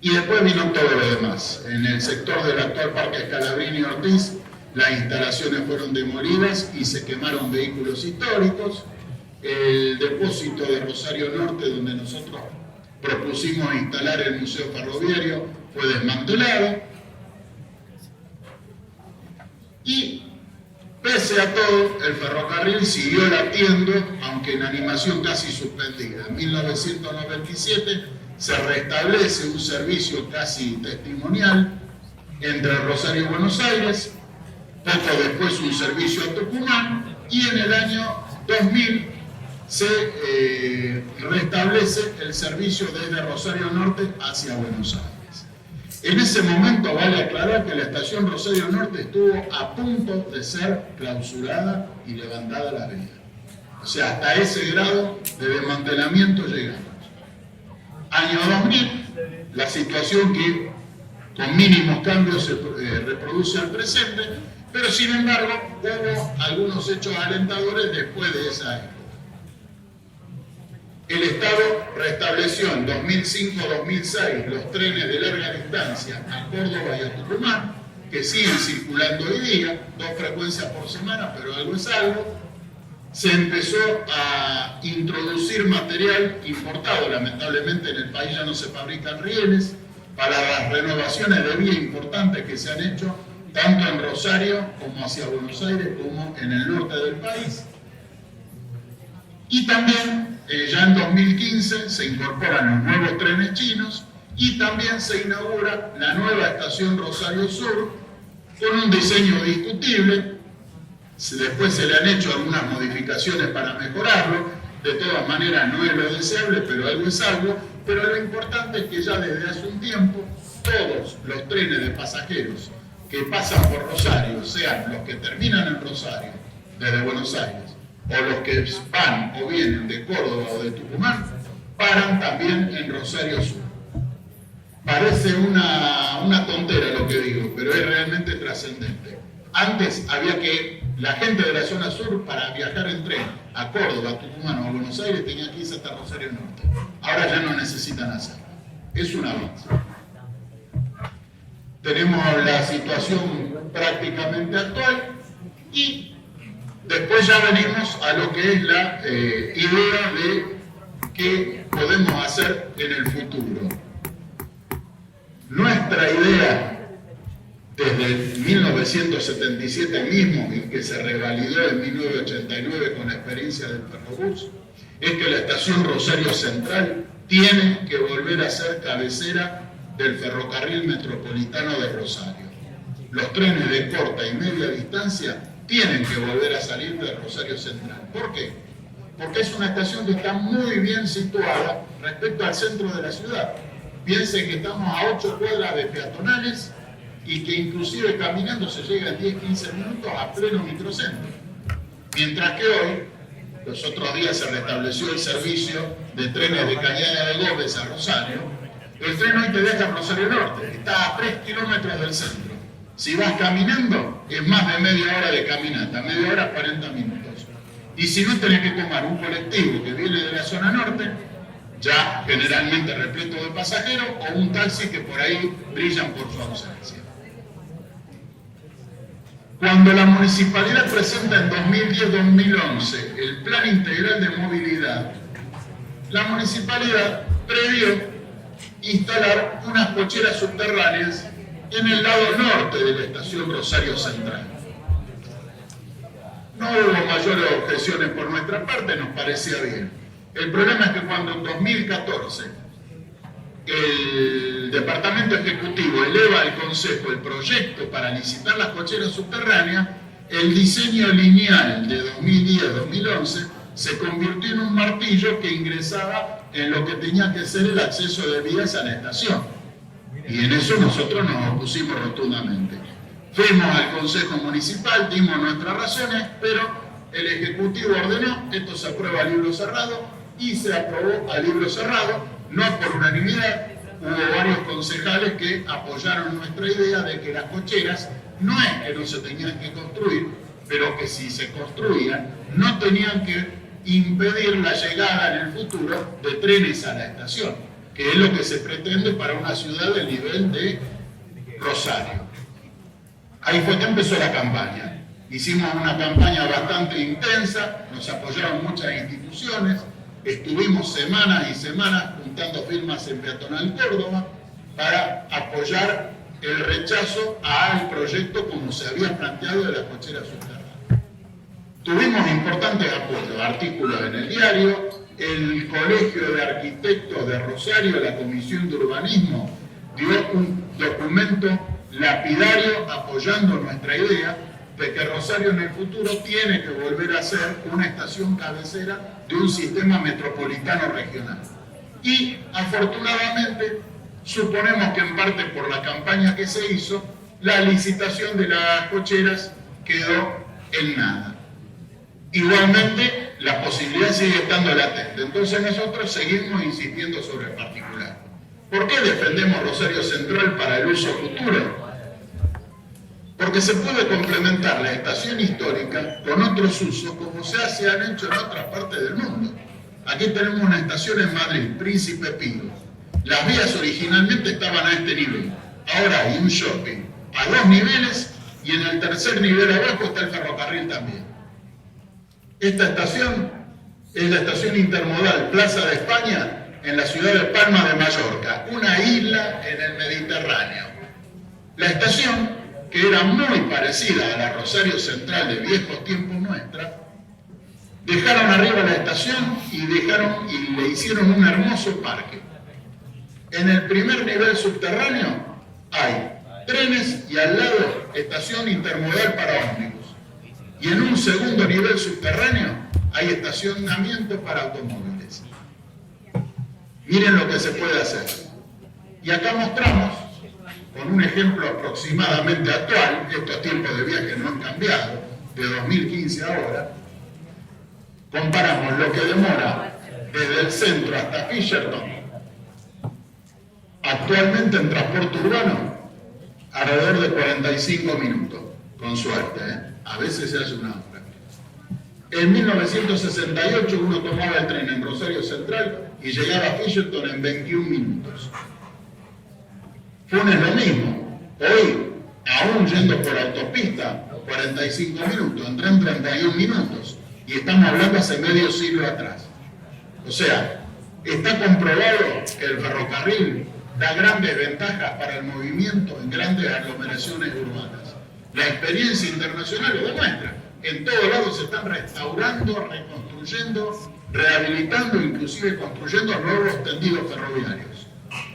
Y después vino todo lo demás. En el sector del actual Parque Scalabrini Ortiz, las instalaciones fueron demolidas y se quemaron vehículos históricos. El depósito de Rosario Norte, donde nosotros propusimos instalar el Museo Ferroviario, fue desmantelado. Y pese a todo, el ferrocarril siguió latiendo, aunque en animación casi suspendida. En 1997 se restablece un servicio casi testimonial entre Rosario y Buenos Aires, poco después un servicio a Tucumán, y en el año 2000 se restablece el servicio desde Rosario Norte hacia Buenos Aires. En ese momento vale aclarar que la estación Rosario Norte estuvo a punto de ser clausurada y levantada la vía. O sea, hasta ese grado de desmantelamiento llegamos. Año 2000, la situación que con mínimos cambios se reproduce al presente, pero sin embargo hubo algunos hechos alentadores después de esa época. El Estado restableció en 2005-2006 los trenes de larga distancia a Córdoba y a Tucumán, que siguen circulando hoy día, 2 frecuencias por semana, pero algo es algo. Se empezó a introducir material importado, lamentablemente en el país ya no se fabrican rieles, para las renovaciones de vía importantes que se han hecho, tanto en Rosario como hacia Buenos Aires, como en el norte del país. Y también, ya en 2015, se incorporan los nuevos trenes chinos y también se inaugura la nueva estación Rosario Sur, con un diseño discutible. Después se le han hecho algunas modificaciones para mejorarlo. De todas maneras no es lo deseable, pero algo es algo. Pero lo importante es que ya desde hace un tiempo todos los trenes de pasajeros que pasan por Rosario, sean los que terminan en Rosario desde Buenos Aires o los que van o vienen de Córdoba o de Tucumán, paran también en Rosario Sur. Parece una tontera lo que digo, pero es realmente trascendente. Antes había que, la gente de la zona sur, para viajar en tren a Córdoba, a Tucumán o a Buenos Aires, tenía que irse hasta Rosario Norte. Ahora ya no necesitan hacerlo. Es un avance. Tenemos la situación prácticamente actual y después ya venimos a lo que es la idea de qué podemos hacer en el futuro. Nuestra idea, desde 1977 mismo, y que se revalidó en 1989 con la experiencia del Ferrobús, es que la estación Rosario Central tiene que volver a ser cabecera del ferrocarril metropolitano de Rosario. Los trenes de corta y media distancia tienen que volver a salir de Rosario Central. ¿Por qué? Porque es una estación que está muy bien situada respecto al centro de la ciudad. Piensen que estamos a 8 cuadras de peatonales y que inclusive caminando se llega en 10-15 minutos a pleno microcentro. Mientras que hoy, los otros días se restableció el servicio de trenes de Cañada de Gómez a Rosario. El tren hoy te deja en Rosario Norte, está a 3 kilómetros del centro. Si vas caminando, es más de media hora de caminata, media hora 40 minutos. Y si no, tenés que tomar un colectivo que viene de la zona norte, ya generalmente repleto de pasajeros, o un taxi que por ahí brillan por su ausencia. Cuando la municipalidad presenta en 2010-2011 el Plan Integral de Movilidad, la municipalidad previó instalar unas cocheras subterráneas en el lado norte de la estación Rosario Central. No hubo mayores objeciones por nuestra parte, nos parecía bien. El problema es que cuando en 2014 el Departamento Ejecutivo eleva al Consejo el proyecto para licitar las cocheras subterráneas, el diseño lineal de 2010-2011 se convirtió en un martillo que ingresaba en lo que tenía que ser el acceso de vías a la estación. Y en eso nosotros nos opusimos rotundamente. Fuimos al Consejo Municipal, dimos nuestras razones, pero el Ejecutivo ordenó, esto se aprueba a libro cerrado, y se aprobó a libro cerrado, no por unanimidad. Hubo varios concejales que apoyaron nuestra idea de que las cocheras no es que no se tenían que construir, pero que si se construían, no tenían que impedir la llegada en el futuro de trenes a la estación, que es lo que se pretende para una ciudad del nivel de Rosario. Ahí fue que empezó la campaña. Hicimos una campaña bastante intensa, nos apoyaron muchas instituciones, estuvimos semanas y semanas juntando firmas en Peatonal Córdoba para apoyar el rechazo al proyecto como se había planteado de la cochera subterránea. Tuvimos importantes apoyos, artículos en el diario, el Colegio de Arquitectos de Rosario, la Comisión de Urbanismo, dio un documento lapidario apoyando nuestra idea, de que Rosario en el futuro tiene que volver a ser una estación cabecera de un sistema metropolitano regional. Y afortunadamente, suponemos que en parte por la campaña que se hizo, la licitación de las cocheras quedó en nada. Igualmente, la posibilidad sigue estando latente. Entonces nosotros seguimos insistiendo sobre el particular. ¿Por qué defendemos Rosario Central para el uso futuro? Porque se puede complementar la estación histórica con otros usos como se han hecho en otras partes del mundo. Aquí tenemos una estación en Madrid, Príncipe Pío. Las vías originalmente estaban a este nivel. Ahora hay un shopping a 2 niveles y en el tercer nivel abajo está el ferrocarril también. Esta estación es la estación intermodal Plaza de España en la ciudad de Palma de Mallorca, una isla en el Mediterráneo. La estación, que era muy parecida a la Rosario Central de viejos tiempos nuestra, dejaron arriba la estación y le hicieron un hermoso parque. En el primer nivel subterráneo hay trenes y al lado estación intermodal para ómnibus. Y en un segundo nivel subterráneo hay estacionamiento para automóviles. Miren lo que se puede hacer. Y acá mostramos, con un ejemplo aproximadamente actual, estos tiempos de viaje no han cambiado, de 2015 a ahora, comparamos lo que demora desde el centro hasta Fisherton, actualmente en transporte urbano, alrededor de 45 minutos, con suerte, a veces se hace una hora. En 1968 uno tomaba el tren en Rosario Central y llegaba a Fisherton en 21 minutos. Funes lo mismo. Hoy, aún yendo por autopista, 45 minutos, entré en 31 minutos. Y estamos hablando hace medio siglo atrás. O sea, está comprobado que el ferrocarril da grandes ventajas para el movimiento en grandes aglomeraciones urbanas. La experiencia internacional lo demuestra. En todos lados se están restaurando, reconstruyendo, rehabilitando, inclusive construyendo nuevos tendidos ferroviarios.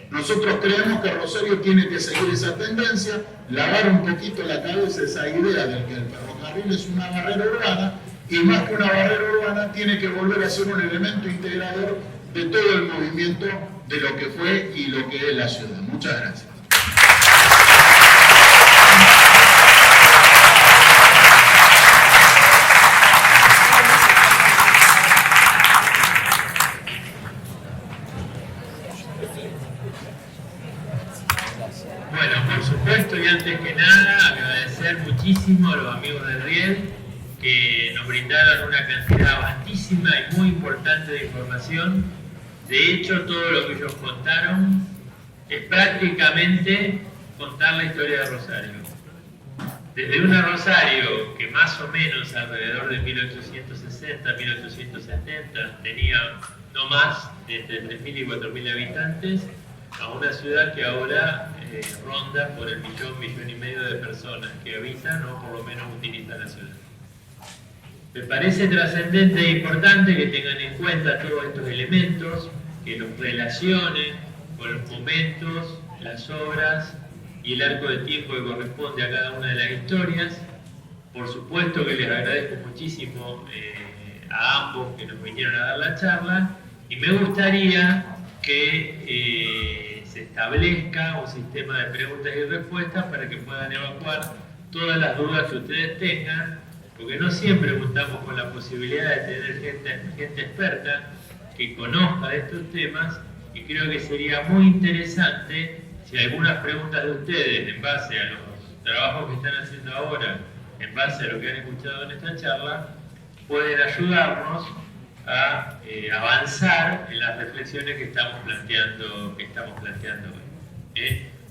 Nosotros creemos que Rosario tiene que seguir esa tendencia, lavar un poquito la cabeza esa idea de que el ferrocarril es una barrera urbana, y más que una barrera urbana tiene que volver a ser un elemento integrador de todo el movimiento de lo que fue y lo que es la ciudad. Muchas gracias. Bueno, por supuesto, y antes que nada, agradecer muchísimo a los amigos del Riel que nos brindaron una cantidad vastísima y muy importante de información. De hecho, todo lo que ellos contaron es prácticamente contar la historia de Rosario. Desde una Rosario que más o menos alrededor de 1860, 1870 tenía no más de entre 3.000 y 4.000 habitantes, a una ciudad que ahora ronda por el millón y medio de personas que habitan o por lo menos utilizan la ciudad. Me parece trascendente e importante que tengan en cuenta todos estos elementos, que los relacionen con los momentos, las obras y el arco de tiempo que corresponde a cada una de las historias. Por supuesto que les agradezco muchísimo a ambos que nos vinieron a dar la charla y me gustaría que se establezca un sistema de preguntas y respuestas para que puedan evacuar todas las dudas que ustedes tengan, porque no siempre contamos con la posibilidad de tener gente experta que conozca de estos temas, y creo que sería muy interesante si algunas preguntas de ustedes en base a los trabajos que están haciendo ahora, en base a lo que han escuchado en esta charla, pueden ayudarnos a avanzar en las reflexiones que estamos planteando hoy.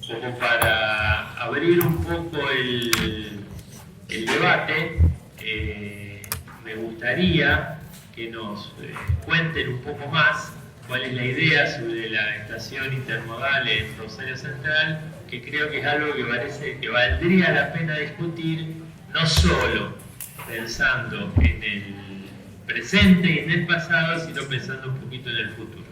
Como para abrir un poco el debate, me gustaría que nos cuenten un poco más cuál es la idea sobre la estación intermodal en Rosario Central, que creo que es algo que parece que valdría la pena discutir, no solo pensando en el presente y en el pasado, sino pensando un poquito en el futuro.